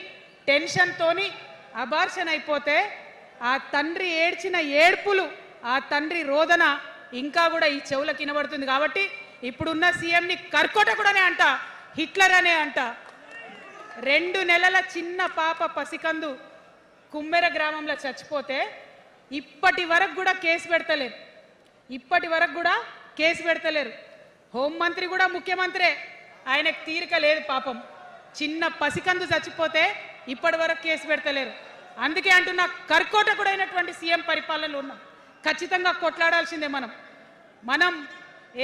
టెన్షన్తోని అబార్షన్ అయిపోతే ఆ తండ్రి ఏడ్చిన ఏడ్పులు, ఆ తండ్రి రోదన ఇంకా కూడా ఈ చెవులకు వినబడుతుంది. కాబట్టి ఇప్పుడున్న సీఎంని కర్కోటకుడనే అంట, హిట్లర్ అనే అంట. 2 నెలల చిన్న పాప పసికందు కుమ్మెర గ్రామంలో చచ్చిపోతే ఇప్పటి వరకు కూడా కేసు పెడతలేరు. హోంమంత్రి కూడా ముఖ్యమంత్రే, ఆయనకు తీరిక లేదు పాపం. చిన్న పసికందు చచ్చిపోతే ఇప్పటి వరకు కేసు పెడతలేరు. అందుకే అంటున్నా, కర్కోటకుడైనటువంటి సీఎం పరిపాలనలో ఉన్నాం. ఖచ్చితంగా కొట్లాడాల్సిందే. మనం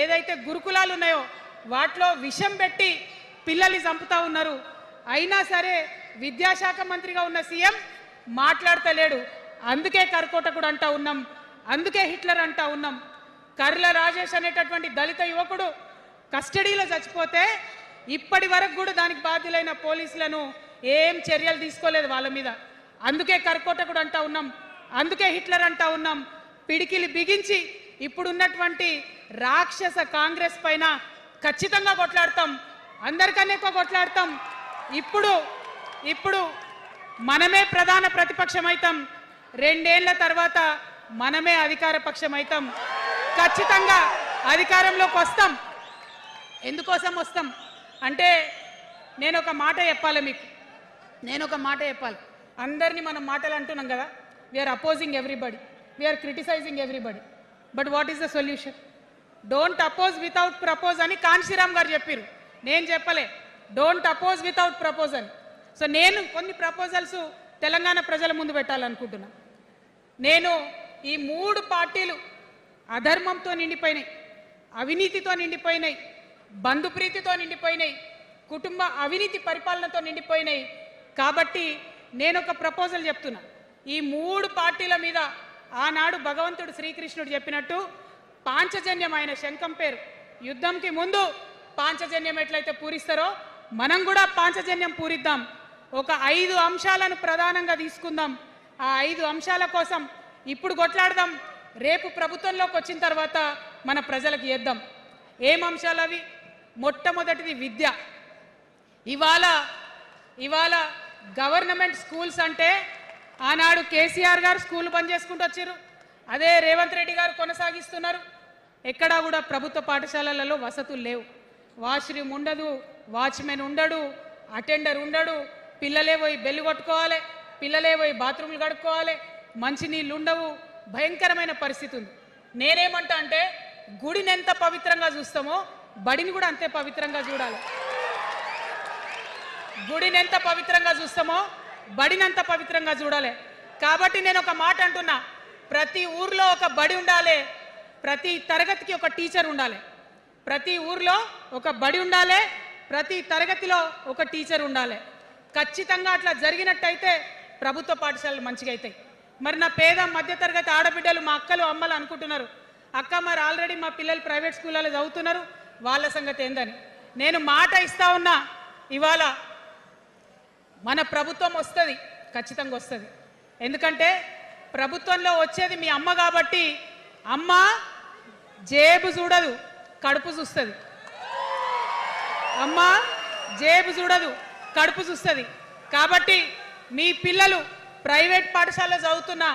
ఏదైతే గురుకులాలు ఉన్నాయో వాటిలో విషం పెట్టి పిల్లల్ని చంపుతా ఉన్నారు. అయినా సరే విద్యాశాఖ మంత్రిగా ఉన్న సీఎం మాట్లాడతలేడు. అందుకే కర్కోటకుడు అంటా ఉన్నాం, అందుకే హిట్లర్ అంటా ఉన్నాం. కర్ల రాజేష్ అనేటటువంటి దళిత యువకుడు కస్టడీలో చచ్చిపోతే ఇప్పటి వరకు కూడా దానికి బాధ్యులైన పోలీసులను ఏం చర్యలు తీసుకోలేదు వాళ్ళ మీద. అందుకే కర్కోటకుడు అంటా ఉన్నాం, అందుకే హిట్లర్ అంటా ఉన్నాం. పిడికిలి బిగించి ఇప్పుడున్నటువంటి రాక్షస కాంగ్రెస్ పైన ఖచ్చితంగా కొట్లాడతాం, అందరికన్నా ఎక్కువ కొట్లాడతాం. ఇప్పుడు మనమే ప్రధాన ప్రతిపక్షం అవుతాం, 2 ఏళ్ల తర్వాత మనమే అధికార పక్షం అవుతాం. ఖచ్చితంగా అధికారంలోకి వస్తాం. ఎందుకోసం వస్తాం అంటే నేను ఒక మాట చెప్పాలి మీకు, అందరినీ మనం మాటలు అంటున్నాం కదా, we are opposing everybody, we are criticising everybody, but what is the solution? Don't oppose without propose అని కాన్షీరామ్ గారు చెప్పారు, నేను చెప్పలే. డోంట్ అపోజ్ వితౌట్ ప్రపోజ్ అని. సో నేను కొన్ని ప్రపోజల్స్ తెలంగాణ ప్రజల ముందు పెట్టాలనుకుంటున్నా. నేను ఈ 3 పార్టీలు అధర్మంతో నిండిపోయినాయి, అవినీతితో నిండిపోయినాయి, బంధుప్రీతితో నిండిపోయినాయి, కుటుంబ అవినీతి పరిపాలనతో నిండిపోయినాయి. కాబట్టి నేను ఒక ప్రపోజల్ చెప్తున్నా. ఈ 3 పార్టీల మీద ఆనాడు భగవంతుడు శ్రీకృష్ణుడు చెప్పినట్టు పాంచజన్యం, ఆయన శంఖం పేరు, యుద్ధంకి ముందు పాంచజన్యం ఎట్లయితే పూరిస్తారో మనం కూడా పాంచజన్యం పూరిద్దాం. ఒక 5 అంశాలను ప్రధానంగా తీసుకుందాం. ఆ 5 అంశాల కోసం ఇప్పుడు కొట్లాడదాం, రేపు ప్రభుత్వంలోకి వచ్చిన తర్వాత మన ప్రజలకు చేద్దాం. ఏం అంశాలు అవి? మొట్టమొదటిది విద్య. ఇవాళ గవర్నమెంట్ స్కూల్స్ అంటే ఆనాడు కేసీఆర్ గారు స్కూల్ బంద్ చేసుకుంటూ వచ్చారు, అదే రేవంత్ రెడ్డి గారు కొనసాగిస్తున్నారు. ఎక్కడా కూడా ప్రభుత్వ పాఠశాలలలో వసతులు లేవు, వాష్రూమ్ ఉండదు, వాచ్మెన్ ఉండడు, అటెండర్ ఉండడు, పిల్లలే పోయి బెల్లు కొట్టుకోవాలి, పిల్లలే పోయి బాత్రూమ్లు కడుక్కోవాలి, మంచినీళ్ళు ఉండవు, భయంకరమైన పరిస్థితి ఉంది. నేనేమంటా అంటే గుడిని ఎంత పవిత్రంగా చూస్తామో బడిని కూడా అంతే పవిత్రంగా చూడాలి. గుడిని ఎంత పవిత్రంగా చూస్తామో బడిని అంత పవిత్రంగా చూడాలి. కాబట్టి నేను ఒక మాట అంటున్నా, ప్రతి ఊర్లో ఒక బడి ఉండాలి, ప్రతి తరగతికి ఒక టీచర్ ఉండాలి. ప్రతి ఊర్లో ఒక బడి ఉండాలి, ప్రతి తరగతిలో ఒక టీచర్ ఉండాలి. ఖచ్చితంగా అట్లా జరిగినట్టయితే ప్రభుత్వ పాఠశాలలు మంచిగా అవుతాయి. మరి నా పేద మధ్యతరగతి ఆడబిడ్డలు, మా అక్కలు అమ్మలు అనుకుంటున్నారు, అక్క మరి ఆల్రెడీ మా పిల్లలు ప్రైవేట్ స్కూళ్ళలో చదువుతున్నారు, వాళ్ళ సంగతి ఏందని. నేను మాట ఇస్తా ఉన్నా, ఇవాళ మన ప్రభుత్వం వస్తుంది, ఖచ్చితంగా వస్తుంది. ఎందుకంటే ప్రభుత్వంలో వచ్చేది మీ అమ్మ కాబట్టి, అమ్మ జేబు చూడదు, కడుపు చూస్తుంది. అమ్మ జేబు చూడదు, కడుపు చూస్తుంది. కాబట్టి మీ పిల్లలు ప్రైవేట్ పాఠశాలలో చదువుతున్నా,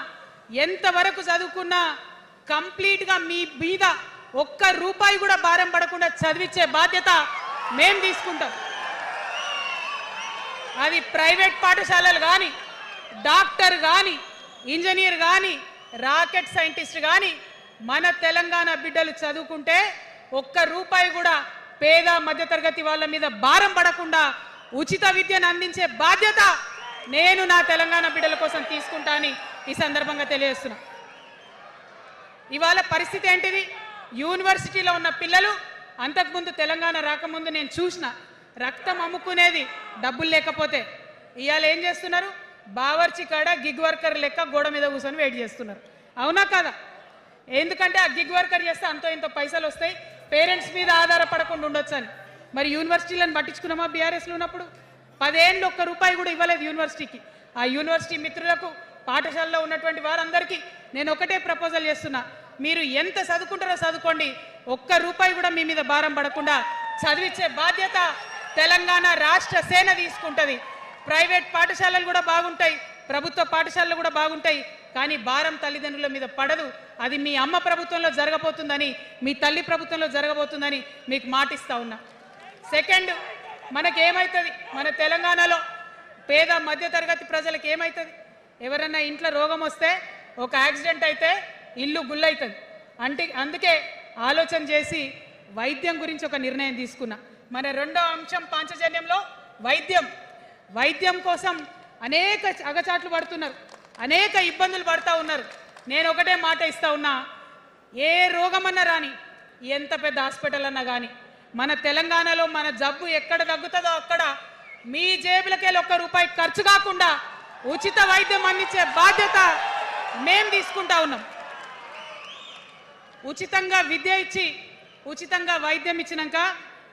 ఎంతవరకు చదువుకున్నా కంప్లీట్గా మీ మీద ఒక్క రూపాయి కూడా భారం పడకుండా చదివించే బాధ్యత మేము తీసుకుంటాం. అది ప్రైవేట్ పాఠశాలలు కానీ, డాక్టర్ కానీ, ఇంజనీర్ కానీ, రాకెట్ సైంటిస్ట్ కానీ మన తెలంగాణ బిడ్డలు చదువుకుంటే ఒక్క రూపాయి కూడా పేద మధ్యతరగతి వాళ్ళ మీద భారం పడకుండా ఉచిత విద్యను అందించే బాధ్యత నేను నా తెలంగాణ బిడ్డల కోసం తీసుకుంటా అని ఈ సందర్భంగా తెలియజేస్తున్నా. ఇవాళ పరిస్థితి ఏంటిది? యూనివర్సిటీలో ఉన్న పిల్లలు అంతకుముందు తెలంగాణ రాకముందు నేను చూసిన రక్తం అమ్ముకునేది డబ్బులు లేకపోతే. ఇవాళ ఏం చేస్తున్నారు? బావర్చి కాడ గిగ్ వర్కర్ లెక్క గోడ మీద కూర్చొని వెయిట్ చేస్తున్నారు. అవునా కదా? ఎందుకంటే ఆ గిగ్ వర్కర్ చేస్తే అంతో ఇంత పైసలు వస్తాయి, పేరెంట్స్ మీద ఆధారపడకుండా ఉండొచ్చు అని. మరి యూనివర్సిటీలను పట్టించుకున్నామా? బీఆర్ఎస్లో ఉన్నప్పుడు 10 ఏళ్ళు ఒక్క రూపాయి కూడా ఇవ్వలేదు యూనివర్సిటీకి. ఆ యూనివర్సిటీ మిత్రులకు, పాఠశాలలో ఉన్నటువంటి వారందరికీ నేను ఒకటే ప్రపోజల్ చేస్తున్నా, మీరు ఎంత చదువుకుంటారో చదువుకోండి, ఒక్క రూపాయి కూడా మీ మీద భారం పడకుండా చదివించే బాధ్యత తెలంగాణ రాష్ట్ర సేన తీసుకుంటుంది. ప్రైవేట్ పాఠశాలలు కూడా బాగుంటాయి, ప్రభుత్వ పాఠశాలలు కూడా బాగుంటాయి, కానీ భారం తల్లిదండ్రుల మీద పడదు. అది మీ అమ్మ ప్రభుత్వంలో జరగబోతుందని, మీ తల్లి ప్రభుత్వంలో జరగబోతుందని మీకు మాటిస్తా ఉన్నా. సెకండ్, మనకేమవుతుంది? మన తెలంగాణలో పేద మధ్యతరగతి ప్రజలకు ఏమవుతుంది? ఎవరన్నా ఇంట్లో రోగం వస్తే, ఒక యాక్సిడెంట్ అయితే ఇల్లు గుల్లవుతుంది. అందుకే ఆలోచన చేసి వైద్యం గురించి ఒక నిర్ణయం తీసుకున్నా. మన రెండో అంశం పాంచజన్యంలో వైద్యం కోసం అనేక అగచాట్లు పడుతున్నారు, అనేక ఇబ్బందులు పడతా ఉన్నారు. నేను ఒకటే మాట ఇస్తా ఉన్నా, ఏ రోగమన్నా రాని, ఎంత పెద్ద హాస్పిటల్ అన్నా కానీ, మన తెలంగాణలో మన జబ్బు ఎక్కడ తగ్గుతుందో అక్కడ మీ జేబులకెళ్ళి ఒక్క రూపాయి ఖర్చు కాకుండా ఉచిత వైద్యం అందించే బాధ్యత మేము తీసుకుంటా ఉన్నాం. ఉచితంగా విద్య ఇచ్చి, ఉచితంగా వైద్యం ఇచ్చినాక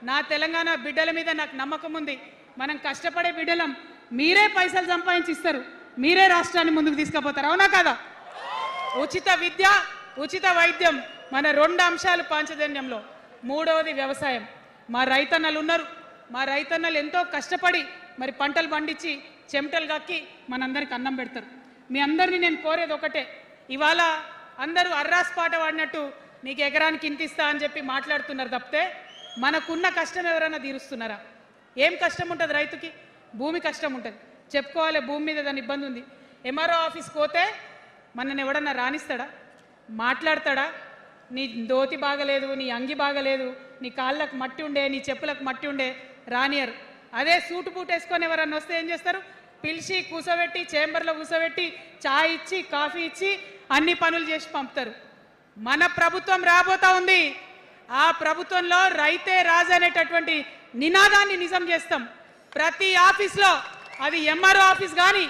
నా తెలంగాణ బిడ్డల మీద నాకు నమ్మకం ఉంది. మనం కష్టపడే బిడ్డలం, మీరే పైసలు సంపాదించి ఇస్తారు, మీరే రాష్ట్రాన్ని ముందుకు తీసుకుపోతారు. అవునా కదా? ఉచిత విద్య, ఉచిత వైద్యం మన రెండు అంశాలు పాంచజన్యంలో. మూడవది వ్యవసాయం. మా రైతన్నలు ఉన్నారు, మా రైతన్నలు ఎంతో కష్టపడి మరి పంటలు పండించి చెమటలు కక్కి మనందరికి అన్నం పెడతారు. మీ అందరినీ నేను కోరేది ఒకటే, ఇవాళ అందరూ అర్రాస్ పాట పాడినట్టు నీకు ఎకరానికి ఇంత ఇస్తా అని చెప్పి మాట్లాడుతున్నారు తప్పితే మనకున్న కష్టం ఎవరైనా తీరుస్తున్నారా? ఏం కష్టం ఉంటుంది రైతుకి? భూమి కష్టం ఉంటుంది, చెప్పుకోవాలి. భూమి మీద దాని ఇబ్బంది ఉంది. ఎంఆర్ఓ ఆఫీస్కి పోతే మనని ఎవడన్నా రాణిస్తాడా? మాట్లాడతాడా? నీ దోతి బాగలేదు, నీ అంగి బాగలేదు, నీ కాళ్ళకు మట్టి ఉండే, నీ చెప్పులకు మట్టి ఉండే రానియరు. అదే సూటు బూట్ వేసుకొని ఎవరన్నా వస్తే ఏం చేస్తారు? పిలిచి కూసోబెట్టి చేంబర్లో కూసోబెట్టి చాయ్ ఇచ్చి కాఫీ ఇచ్చి అన్ని పనులు చేసి పంపుతారు. మన ప్రభుత్వం రాబోతా ఉంది. ఆ ప్రభుత్వంలో రైతే రాజు అనేటటువంటి నినాదాన్ని నిజం చేస్తాం. ప్రతి ఆఫీస్లో, అది ఎంఆర్ఓ ఆఫీస్ కానీ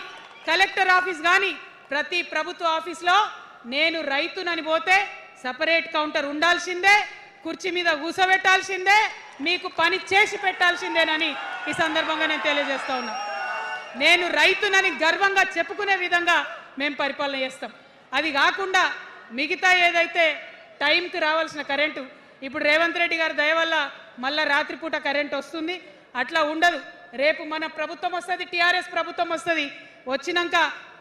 కలెక్టర్ ఆఫీస్ కానీ ప్రతి ప్రభుత్వ ఆఫీస్లో నేను రైతునని పోతే సపరేట్ కౌంటర్ ఉండాల్సిందే, కుర్చీ మీద కూసోబెట్టాల్సిందే, మీకు పని చేసి పెట్టాల్సిందేనని ఈ సందర్భంగా నేను తెలియజేస్తా ఉన్నా. నేను రైతునని గర్వంగా చెప్పుకునే విధంగా మేము పరిపాలన చేస్తాం. అది కాకుండా మిగతా ఏదైతే టైంకి రావాల్సిన కరెంటు, ఇప్పుడు రేవంత్ రెడ్డి గారి దయ వల్ల మళ్ళా రాత్రిపూట కరెంట్ వస్తుంది. అట్లా ఉండదు. రేపు మన ప్రభుత్వం వస్తుంది, టీఆర్ఎస్ ప్రభుత్వం వస్తుంది. వచ్చినాక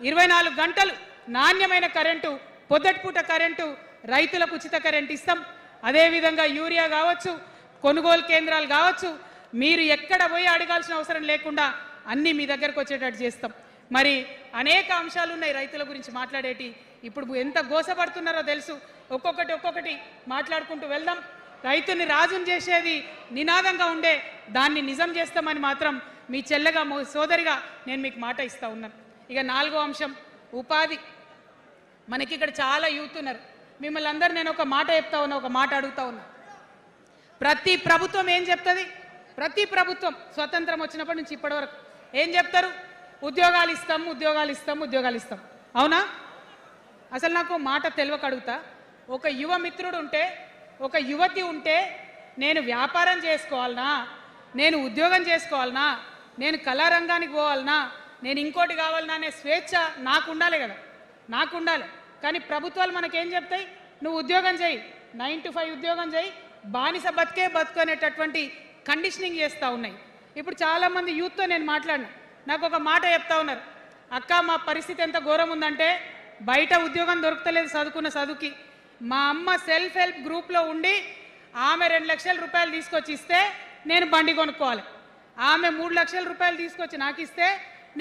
24 గంటలు నాణ్యమైన కరెంటు, పొద్దుటిపూట కరెంటు, రైతులకు ఉచిత కరెంట్ ఇస్తాం. అదేవిధంగా యూరియా కావచ్చు, కొనుగోలు కేంద్రాలు కావచ్చు, మీరు ఎక్కడ పోయి అడగాల్సిన అవసరం లేకుండా అన్నీ మీ దగ్గరకు వచ్చేటట్టు చేస్తాం. మరి అనేక అంశాలు ఉన్నాయి రైతుల గురించి మాట్లాడేటి. ఇప్పుడు ఎంత గోసపడుతున్నారో తెలుసు. ఒక్కొక్కటి మాట్లాడుకుంటూ వెళ్దాం. రైతుని రాజుని చేసేది నినాదంగా ఉండే దాన్ని నిజం చేస్తామని మాత్రం మీ చెల్లెగా సోదరిగా నేను మీకు మాట ఇస్తా ఉన్నాను. ఇక 4వ అంశం ఉపాధి. మనకి ఇక్కడ చాలా యూత్ ఉన్నారు. మిమ్మల్ని అందరూ నేను ఒక మాట చెప్తా ఉన్నా, ఒక మాట అడుగుతా ఉన్నా. ప్రతి ప్రభుత్వం ఏం చెప్తుంది? ప్రతి ప్రభుత్వం స్వతంత్రం వచ్చినప్పటి నుంచి ఇప్పటి వరకు ఏం చెప్తారు? ఉద్యోగాలు ఇస్తాం, ఉద్యోగాలు ఇస్తాం, ఉద్యోగాలు ఇస్తాం. అవునా? అసలు నాకు మాట తెలియక అడుగుతా. ఒక యువ మిత్రుడు ఉంటే, ఒక యువతి ఉంటే, నేను వ్యాపారం చేసుకోవాలనా, నేను ఉద్యోగం చేసుకోవాలనా, నేను కళారంగానికి పోవాలనా, నేను ఇంకోటి కావాలనా అనే స్వేచ్ఛ నాకు ఉండాలి కదా, నాకు ఉండాలి. కానీ ప్రభుత్వాలు మనకేం చెప్తాయి? నువ్వు ఉద్యోగం చేయి, 9 to 5 ఉద్యోగం చేయి, బానిస బతుకు అనేటటువంటి కండిషనింగ్ చేస్తూ ఉన్నాయి. ఇప్పుడు చాలామంది యూత్తో నేను మాట్లాడినా, నాకు ఒక మాట చెప్తా ఉన్నారు. అక్క, మా పరిస్థితి ఎంత ఘోరం ఉందంటే బయట ఉద్యోగం దొరుకుతలేదు చదువుకున్న చదువుకి. మా అమ్మ సెల్ఫ్ హెల్ప్ గ్రూప్లో ఉండి ఆమె 2 లక్షల రూపాయలు తీసుకొచ్చి ఇస్తే నేను బండి కొనుక్కోవాలి. ఆమె 3 లక్షల రూపాయలు తీసుకొచ్చి నాకు ఇస్తే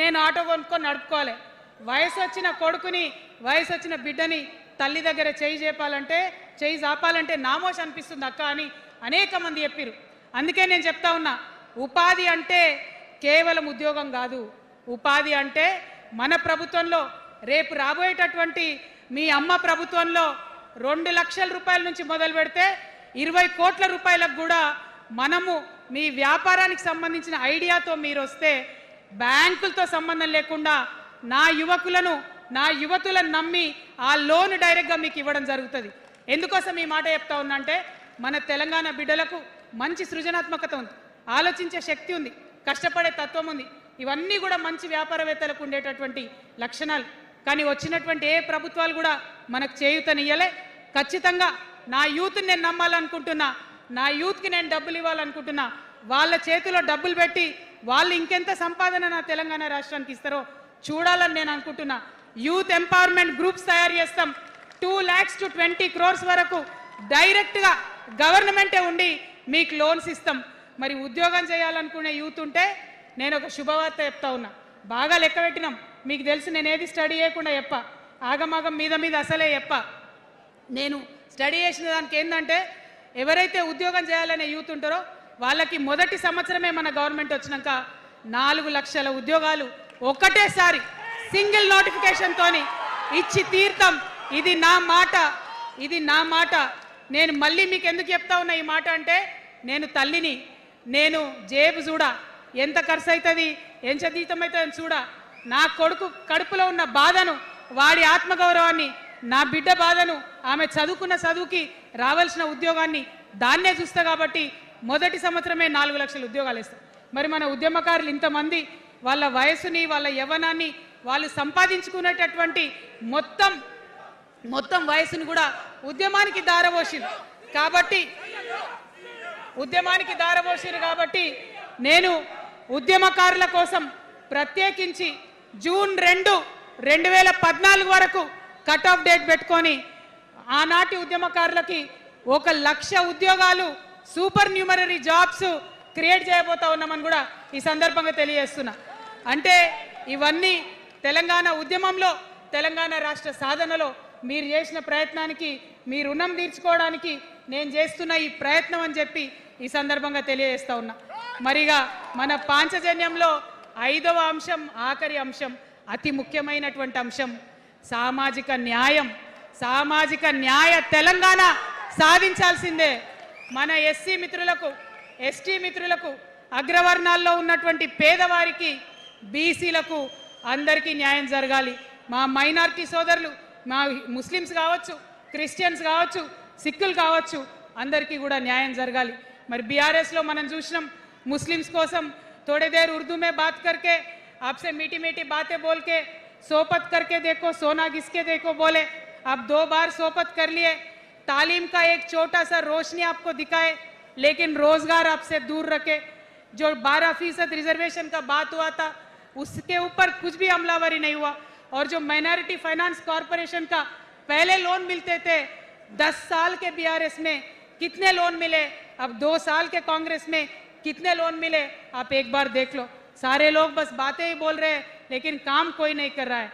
నేను ఆటో కొనుక్కొని నడుపుకోవాలి. వయసు వచ్చిన కొడుకుని, వయసు వచ్చిన బిడ్డని తల్లి దగ్గర చేయి జాపాలంటే నామోష్ అనిపిస్తుంది అక్క అని అనేక మంది చెప్పారు. అందుకే నేను చెప్తా ఉన్నా, ఉపాధి అంటే కేవలం ఉద్యోగం కాదు. ఉపాధి అంటే మన ప్రభుత్వంలో, రేపు రాబోయేటటువంటి మీ అమ్మ ప్రభుత్వంలో 2 లక్షల రూపాయల నుంచి మొదలు పెడితే 20 కోట్ల రూపాయలకు కూడా మనము మీ వ్యాపారానికి సంబంధించిన ఐడియాతో మీరు వస్తే బ్యాంకులతో సంబంధం లేకుండా నా యువకులను, నా యువతులను నమ్మి ఆ లోన్ డైరెక్ట్గా మీకు ఇవ్వడం జరుగుతుంది. ఎందుకోసం ఈ మాట చెప్తా ఉన్నా అంటే, మన తెలంగాణ బిడ్డలకు మంచి సృజనాత్మకత ఉంది, ఆలోచించే శక్తి ఉంది, కష్టపడే తత్వం ఉంది. ఇవన్నీ కూడా మంచి వ్యాపారవేత్తలకు ఉండేటటువంటి లక్షణాలు. కానీ వచ్చినటువంటి ఏ ప్రభుత్వాలు కూడా మనకు చేయూతనియ్యలే. ఖచ్చితంగా నా యూత్ని నేను నమ్మాలనుకుంటున్నా, నా యూత్కి నేను డబ్బులు ఇవ్వాలనుకుంటున్నా. వాళ్ళ చేతిలో డబ్బులు పెట్టి వాళ్ళు ఇంకెంత సంపాదన నా తెలంగాణ రాష్ట్రానికి ఇస్తారో చూడాలని నేను అనుకుంటున్నా. యూత్ ఎంపవర్మెంట్ గ్రూప్స్ తయారు చేస్తాం. 2 lakhs to 20 crores వరకు డైరెక్ట్గా గవర్నమెంటే ఉండి మీకు లోన్స్ ఇస్తాం. మరి ఉద్యోగం చేయాలనుకునే యూత్ ఉంటే నేను ఒక శుభవార్త చెప్తా ఉన్నా. బాగా లెక్క పెట్టినాం. మీకు తెలుసు, నేను ఏది స్టడీ చేయకుండా చెప్ప, ఆగమాగం మీద అసలే చెప్ప. నేను స్టడీ చేసిన దానికి ఏంటంటే, ఎవరైతే ఉద్యోగం చేయాలనే యూత్ ఉంటారో వాళ్ళకి మొదటి సంవత్సరమే మన గవర్నమెంట్ వచ్చినాక 4 లక్షల ఉద్యోగాలు ఒకటేసారి సింగిల్ నోటిఫికేషన్తోని ఇచ్చి తీర్థం. ఇది నా మాట, ఇది నా మాట. నేను మళ్ళీ మీకు ఎందుకు చెప్తా ఉన్నా ఈ మాట అంటే, నేను తల్లిని, నేను జేబు చూడా, ఎంత ఖర్చు అవుతుంది, ఎంత జీతం అవుతుంది చూడా. నా కొడుకు కడుపులో ఉన్న బాధను, వాడి ఆత్మగౌరవాన్ని, నా బిడ్డ బాధను, ఆమె చదువుకున్న చదువుకి రావాల్సిన ఉద్యోగాన్ని దాన్నే చూస్తా. కాబట్టి మొదటి సంవత్సరమే 4 లక్షల ఉద్యోగాలు ఇస్తాం. మరి మన ఉద్యమకారులు ఇంతమంది వాళ్ళ వయసుని, వాళ్ళ యవ్వనాన్ని, వాళ్ళు సంపాదించుకునేటటువంటి మొత్తం వయసును కూడా ఉద్యమానికి దారవోసింది. కాబట్టి ఉద్యమానికి దారపోసిరు కాబట్టి నేను ఉద్యమకారుల కోసం ప్రత్యేకించి జూన్ 2, 2014 వరకు కట్ ఆఫ్ డేట్ పెట్టుకొని ఆనాటి ఉద్యమకారులకి 1,00,000 ఉద్యోగాలు సూపర్ న్యూమరరీ జాబ్స్ క్రియేట్ చేయబోతా ఉన్నామని కూడా ఈ సందర్భంగా తెలియజేస్తున్నా. అంటే ఇవన్నీ తెలంగాణ ఉద్యమంలో తెలంగాణ రాష్ట్ర సాధనలో మీరు చేసిన ప్రయత్నానికి మీ రుణం తీర్చుకోవడానికి నేను చేస్తున్న ఈ ప్రయత్నం అని చెప్పి ఈ సందర్భంగా తెలియజేస్తా ఉన్నా. మరిగా మన పాంచజన్యంలో 5వ అంశం, ఆఖరి అంశం, అతి ముఖ్యమైనటువంటి అంశం సామాజిక న్యాయం. సామాజిక న్యాయ తెలంగాణ సాధించాల్సిందే. మన ఎస్సీ మిత్రులకు, ఎస్టీ మిత్రులకు, అగ్రవర్ణాల్లో ఉన్నటువంటి పేదవారికి, బీసీలకు అందరికీ న్యాయం జరగాలి. మా మైనారిటీ సోదరులు, మా ముస్లిమ్స్ కావచ్చు, క్రిస్టియన్స్ కావచ్చు, సిక్కులు కావచ్చు, అందరికీ కూడా న్యాయం జరగాలి. మరి బీఆర్ఎస్లో మనం చూసినాం, ముస్లిమ్స్ కోసం थोड़ी देर उर्दू में बात करके आपसे मीठी मीठी बातें बोल के सोपत करके देखो, सोना घिसके देखो बोले. आप 2 बार सोपत कर लिए. तालीम का एक छोटा सा रोशनी आपको दिखाए, लेकिन रोजगार आपसे दूर रखे. जो 12% रिजर्वेशन का बात हुआ था उसके ऊपर कुछ भी अमलावरी नहीं हुआ. और जो माइनॉरिटी फाइनेंस कॉरपोरेशन का पहले लोन मिलते थे 10 साल के बीआरएस में कितने लोन मिले, अब 2 साल के कांग्रेस में कितने लोन मिले, आप एक बार देख लो. सारे लोग बस बातें ही बोल रहे हैं लेकिन काम कोई नहीं कर रहा है.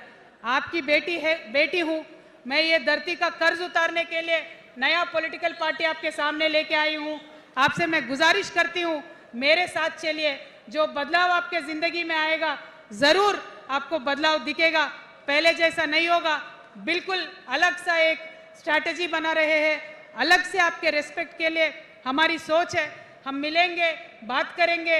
आपकी बेटी हूँ मैं. ये धरती का कर्ज उतारने के लिए नया पॉलिटिकल पार्टी आपके सामने लेके आई हूँ. आपसे मैं गुजारिश करती हूँ मेरे साथ चलिए. जो बदलाव आपके जिंदगी में आएगा जरूर आपको बदलाव दिखेगा. पहले जैसा नहीं होगा. बिल्कुल अलग सा एक स्ट्रैटेजी बना रहे हैं. अलग से आपके रेस्पेक्ट के लिए हमारी सोच है. हम मिलेंगे, बात करेंगे.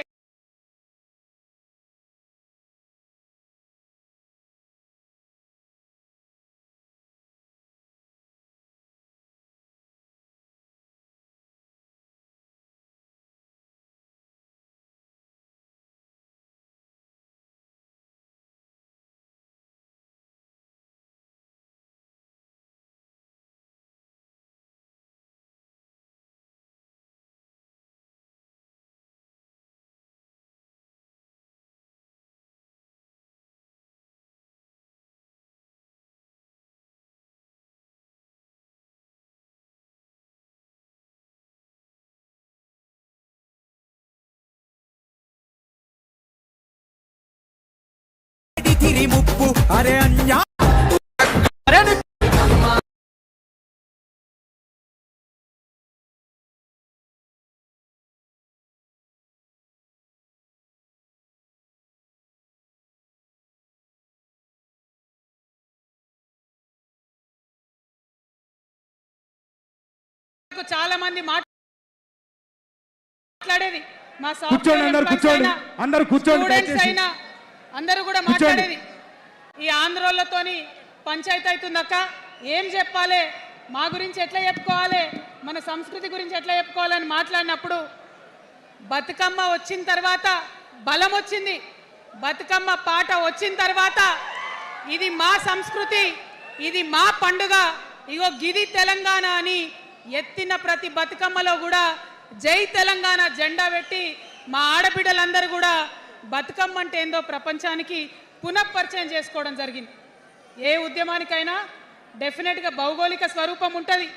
ముప్పు అరే అన్యా చాలా మంది మాట్లాడేది మా కూర్చోండి, అందరూ కూర్చోండి, అందరూ కూర్చోండి, స్టూడెంట్స్ అయినా అందరూ కూడా మాట్లాడేది ఈ ఆంధ్రోళ్ళతోని పంచాయతీ అవుతుందక్క. ఏం చెప్పాలి, మా గురించి ఎట్లా చెప్పుకోవాలి, మన సంస్కృతి గురించి ఎట్లా చెప్పుకోవాలని మాట్లాడినప్పుడు బతుకమ్మ వచ్చిన తర్వాత బలం వచ్చింది. బతుకమ్మ పాట వచ్చిన తర్వాత ఇది మా సంస్కృతి, ఇది మా పండుగ, ఇగో గిది తెలంగాణ అని ఎత్తిన ప్రతి బతుకమ్మలో కూడా జై తెలంగాణ జెండా పెట్టి మా ఆడబిడ్డలందరూ కూడా బతుకమ్మ అంటే ఏందో ప్రపంచానికి పునఃపరిచయం చేసుకోవడం జరిగింది. ఏ ఉద్యమానికైనా డెఫినెట్గా భౌగోళిక స్వరూపం ఉంటుంది,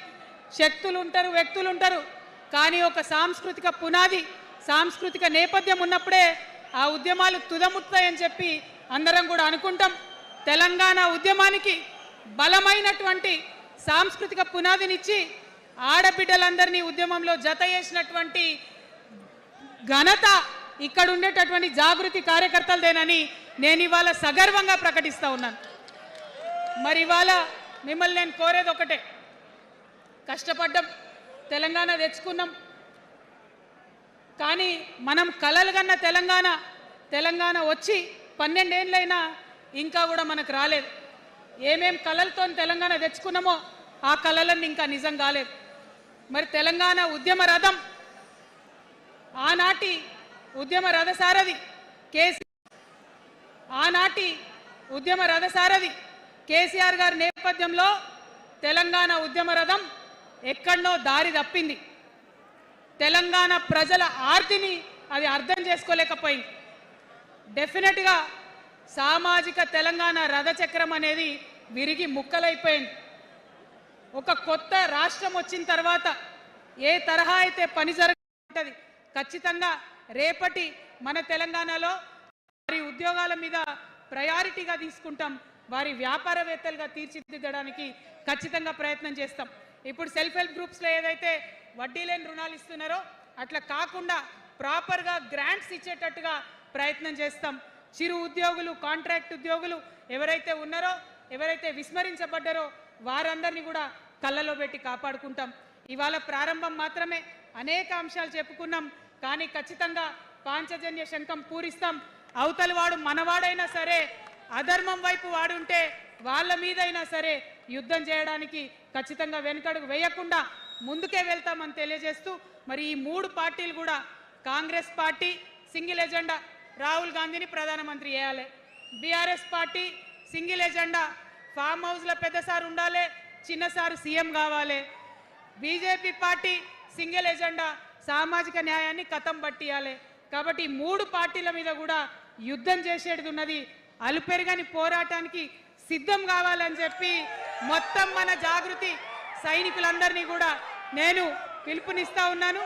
శక్తులు ఉంటారు, వ్యక్తులు ఉంటారు. కానీ ఒక సాంస్కృతిక పునాది, సాంస్కృతిక నేపథ్యం ఉన్నప్పుడే ఆ ఉద్యమాలు తుదముట్టాయని చెప్పి అందరం కూడా అనుకుంటాం. తెలంగాణ ఉద్యమానికి బలమైనటువంటి సాంస్కృతిక పునాదినిచ్చి ఆడబిడ్డలందరినీ ఉద్యమంలో జత చేసినటువంటి ఘనత ఇక్కడ ఉండేటటువంటి జాగృతి కార్యకర్తలదేనని నేను ఇవాళ సగర్వంగా ప్రకటిస్తా ఉన్నాను. మరి ఇవాళ మిమ్మల్ని నేను కోరేది ఒకటే, కష్టపడ్డాం, తెలంగాణ తెచ్చుకున్నాం. కానీ మనం కలలు కన్న తెలంగాణ వచ్చి 12 ఏళ్ళైనా ఇంకా కూడా మనకు రాలేదు. ఏమేం కలలతో తెలంగాణ తెచ్చుకున్నామో ఆ కలలన్నీ ఇంకా నిజం కాలేదు. మరి తెలంగాణ ఉద్యమ రథం, ఆనాటి ఉద్యమ రథసారథి కేసీఆర్ గారి నేపథ్యంలో తెలంగాణ ఉద్యమ రథం ఎక్కడనో దారి తప్పింది. తెలంగాణ ప్రజల ఆర్తిని అది అర్థం చేసుకోలేకపోయింది. డెఫినెట్గా సామాజిక తెలంగాణ రథచక్రం అనేది విరిగి ముక్కలైపోయింది. ఒక కొత్త రాష్ట్రం వచ్చిన తర్వాత ఏ తరహా అయితే పని జరుగుతుంది, ఖచ్చితంగా రేపటి మన తెలంగాణలో వారి ఉద్యోగాల మీద ప్రయారిటీగా తీసుకుంటాం, వారి వ్యాపారవేత్తలుగా తీర్చిదిద్దడానికి ఖచ్చితంగా ప్రయత్నం చేస్తాం. ఇప్పుడు సెల్ఫ్ హెల్ప్ గ్రూప్స్లో ఏదైతే వడ్డీ లేని రుణాలు ఇస్తున్నారో అట్లా కాకుండా ప్రాపర్గా గ్రాంట్స్ ఇచ్చేటట్టుగా ప్రయత్నం చేస్తాం. చిరు ఉద్యోగులు, కాంట్రాక్ట్ ఉద్యోగులు ఎవరైతే ఉన్నారో, ఎవరైతే విస్మరించబడ్డారో వారందరినీ కూడా కళ్ళలో పెట్టి కాపాడుకుంటాం. ఇవాళ ప్రారంభం మాత్రమే, అనేక అంశాలు చెప్పుకున్నాం, కానీ ఖచ్చితంగా పాంచజన్య శంఖం పూరిస్తాం. అవతలి వాడు మనవాడైనా సరే, అధర్మం వైపు వాడుంటే వాళ్ళ మీదైనా సరే యుద్ధం చేయడానికి ఖచ్చితంగా వెనుకడుగు వేయకుండా ముందుకే వెళ్తామని తెలియజేస్తూ, మరి ఈ మూడు పార్టీలు కూడా, Congress party single agenda Rahul గాంధీని ప్రధానమంత్రి చేయాలి, BRS party single agenda farm హౌస్లో పెద్దసారి ఉండాలి, చిన్నసారి సీఎం కావాలి, బీజేపీ పార్టీ సింగిల్ ఎజెండా సామాజిక న్యాయాన్ని కథం పట్టియాలి. కాబట్టి ఈ మూడు పార్టీల మీద కూడా యుద్ధం చేసేది ఉన్నది. అలుపెరగని పోరాటానికి సిద్ధం కావాలని చెప్పి మొత్తం మన జాగృతి సైనికులందరినీ కూడా నేను పిలుపునిస్తా ఉన్నాను.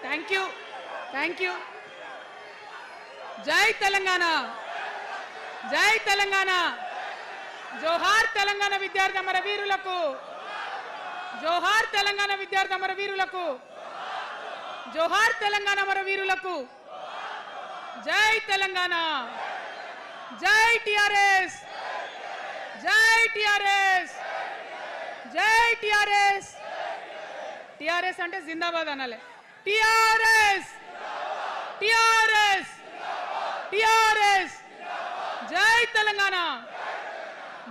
Thank you. జై తెలంగాణ, జై తెలంగాణ. జోహార్ తెలంగాణ విద్యార్థి అమర వీరులకు, జోహార్ తెలంగాణ విద్యార్థి అమర వీరులకు, జోహార్ తెలంగాణ అమర వీరులకు. జై తెలంగాణ, జై టిఆర్ఎస్, జై టిఆర్ఎస్, జై టిఆర్ఎస్. టిఆర్ఎస్ అంటే జిందాబాద్ అనాలి. TRS, TRS, TRS. జై తెలంగాణ,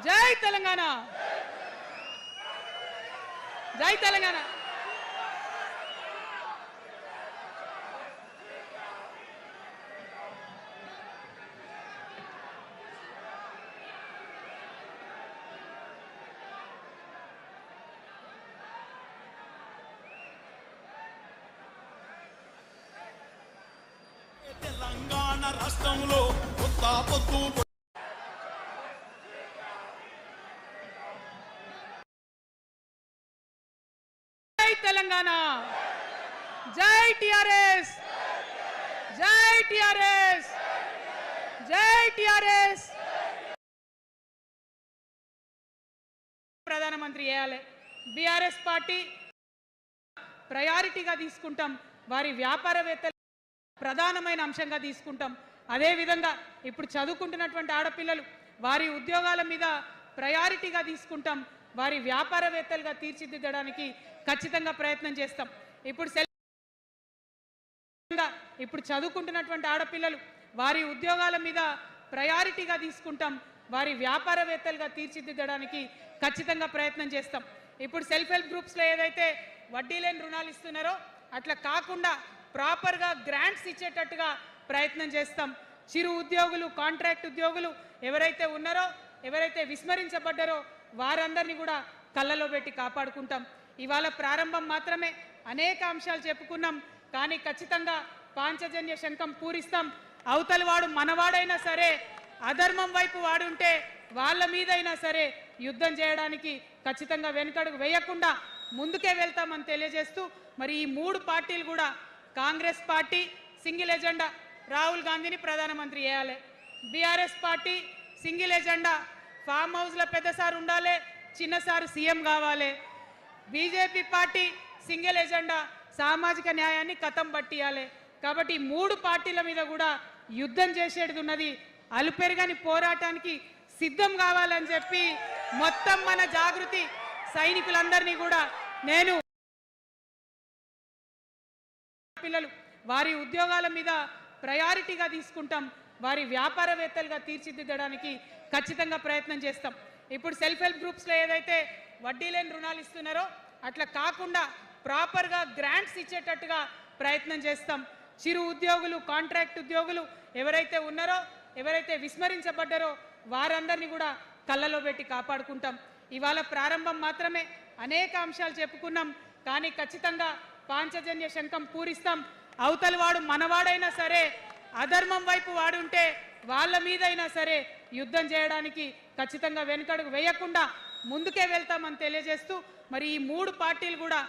జై తెలంగాణ, జై తెలంగాణ. తెలంగాణ రాష్ట్రంలో కొత్త పొత్తు జై తెలంగాణ, జై టిఆర్ఎస్, జై టిఆర్ఎస్, జై టిఆర్ఎస్. ప్రధానమంత్రి చేయాలి, బీఆర్ఎస్ పార్టీ ప్రయారిటీగా తీసుకుంటాం, వారి వ్యాపారవేత్తలు ప్రధానమైన అంశంగా తీసుకుంటాం. అదేవిధంగా ఇప్పుడు చదువుకుంటున్నటువంటి ఆడపిల్లలు, వారి ఉద్యోగాల మీద ప్రయారిటీగా తీసుకుంటాం, వారి వ్యాపారవేత్తలుగా తీర్చిదిద్దడానికి ఖచ్చితంగా ప్రయత్నం చేస్తాం. ఇప్పుడు చదువుకుంటున్నటువంటి ఆడపిల్లలు, వారి ఉద్యోగాల మీద ప్రయారిటీగా తీసుకుంటాం, వారి వ్యాపారవేత్తలుగా తీర్చిదిద్దడానికి ఖచ్చితంగా ప్రయత్నం చేస్తాం. ఇప్పుడు సెల్ఫ్ హెల్ప్ గ్రూప్స్లో ఏదైతే వడ్డీ లేని రుణాలు ఇస్తున్నారో అట్లా కాకుండా ప్రాపర్గా గ్రాంట్స్ ఇచ్చేటట్టుగా ప్రయత్నం చేస్తాం. చిరు ఉద్యోగులు, కాంట్రాక్ట్ ఉద్యోగులు ఎవరైతే ఉన్నారో, ఎవరైతే విస్మరించబడ్డారో వారందరినీ కూడా కళ్ళలో పెట్టి కాపాడుకుంటాం. ఇవాళ ప్రారంభం మాత్రమే, అనేక అంశాలు చెప్పుకున్నాం, కానీ ఖచ్చితంగా పాంచజన్య శంఖం పూరిస్తాం. అవతలి వాడు మనవాడైనా సరే, అధర్మం వైపు వాడుంటే వాళ్ళ మీదైనా సరే యుద్ధం చేయడానికి ఖచ్చితంగా వెనుకడుగు వేయకుండా ముందుకే వెళ్తామని తెలియజేస్తూ, మరి ఈ మూడు పార్టీలు కూడా, Congress party single agenda Rahul గాంధీని ప్రధానమంత్రి చేయాలి, BRS party single agenda farm హౌస్లో పెద్దసారి ఉండాలి, చిన్నసారి సీఎం కావాలి, బీజేపీ పార్టీ సింగిల్ ఎజెండా సామాజిక న్యాయాన్ని కథం పట్టియాలి. కాబట్టి ఈ మూడు పార్టీల మీద కూడా యుద్ధం చేసేది ఉన్నది. అలుపెరగని పోరాటానికి సిద్ధం కావాలని చెప్పి మొత్తం మన జాగృతి సైనికులందరినీ కూడా నేను పిల్లలు, వారి ఉద్యోగాల మీద ప్రయారిటీగా తీసుకుంటాం, వారి వ్యాపారవేత్తలుగా తీర్చిదిద్దడానికి ఖచ్చితంగా ప్రయత్నం చేస్తాం. ఇప్పుడు సెల్ఫ్ హెల్ప్ గ్రూప్స్లో ఏదైతే వడ్డీ లేని రుణాలు ఇస్తున్నారో అట్లా కాకుండా ప్రాపర్గా గ్రాంట్స్ ఇచ్చేటట్టుగా ప్రయత్నం చేస్తాం. చిరు ఉద్యోగులు, కాంట్రాక్ట్ ఉద్యోగులు ఎవరైతే ఉన్నారో, ఎవరైతే విస్మరించబడ్డారో వారందరినీ కూడా కళ్ళలో పెట్టి కాపాడుకుంటాం. ఇవాళ ప్రారంభం మాత్రమే, అనేక అంశాలు చెప్పుకున్నాం. కానీ ఖచ్చితంగా పాంచజన్య శంఖం పూరిస్తాం. అవతలి వాడు మనవాడైనా సరే, అధర్మం వైపు వాడుంటే వాళ్ళ మీదైనా సరే యుద్ధం చేయడానికి ఖచ్చితంగా వెనుకడుగు వేయకుండా ముందుకే వెళ్తామని తెలియజేస్తూ, మరి ఈ 3 పార్టీలు కూడా,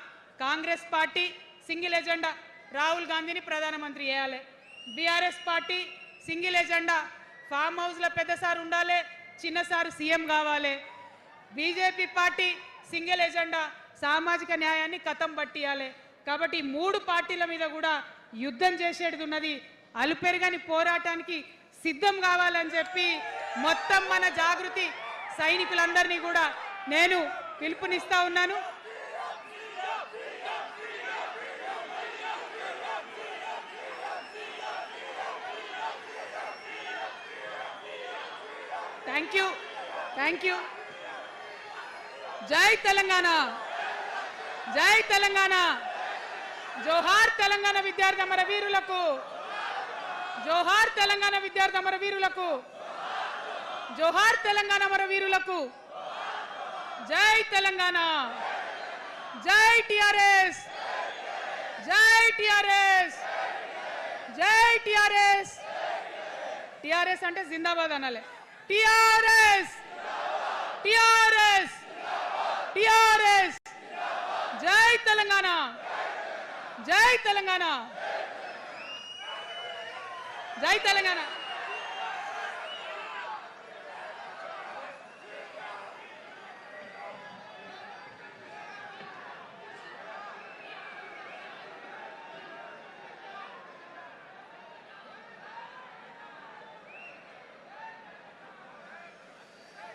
Congress party single agenda Rahul గాంధీని ప్రధానమంత్రి చేయాలి, BRS party single agenda farm హౌస్లో పెద్దసారి ఉండాలి, చిన్నసారి సీఎం కావాలి, బీజేపీ పార్టీ సింగిల్ ఎజెండా సామాజిక న్యాయాన్ని కథం పట్టియాలి. కాబట్టి 3 పార్టీల మీద కూడా యుద్ధం చేసేది ఉన్నది. అలుపెరగని పోరాటానికి సిద్ధం కావాలని చెప్పి మొత్తం మన జాగృతి సైనికులందరినీ కూడా నేను పిలుపునిస్తా ఉన్నాను. Thank you. జై తెలంగాణ, జై తెలంగాణ. జోహార్ తెలంగాణ విద్యార్థి అమర వీరులకు, జోహార్ తెలంగాణ విద్యార్థి అమర వీరులకు, జోహార్ తెలంగాణ అమర వీరులకు. జై తెలంగాణ, జై టిఆర్ఎస్, జై టిఆర్ఎస్, జై టిఆర్ఎస్. టిఆర్ఎస్ అంటే జిందాబాద్ అనాలి. TRS, TRS, TRS. జై తెలంగాణ, జై తెలంగాణ, జై తెలంగాణ.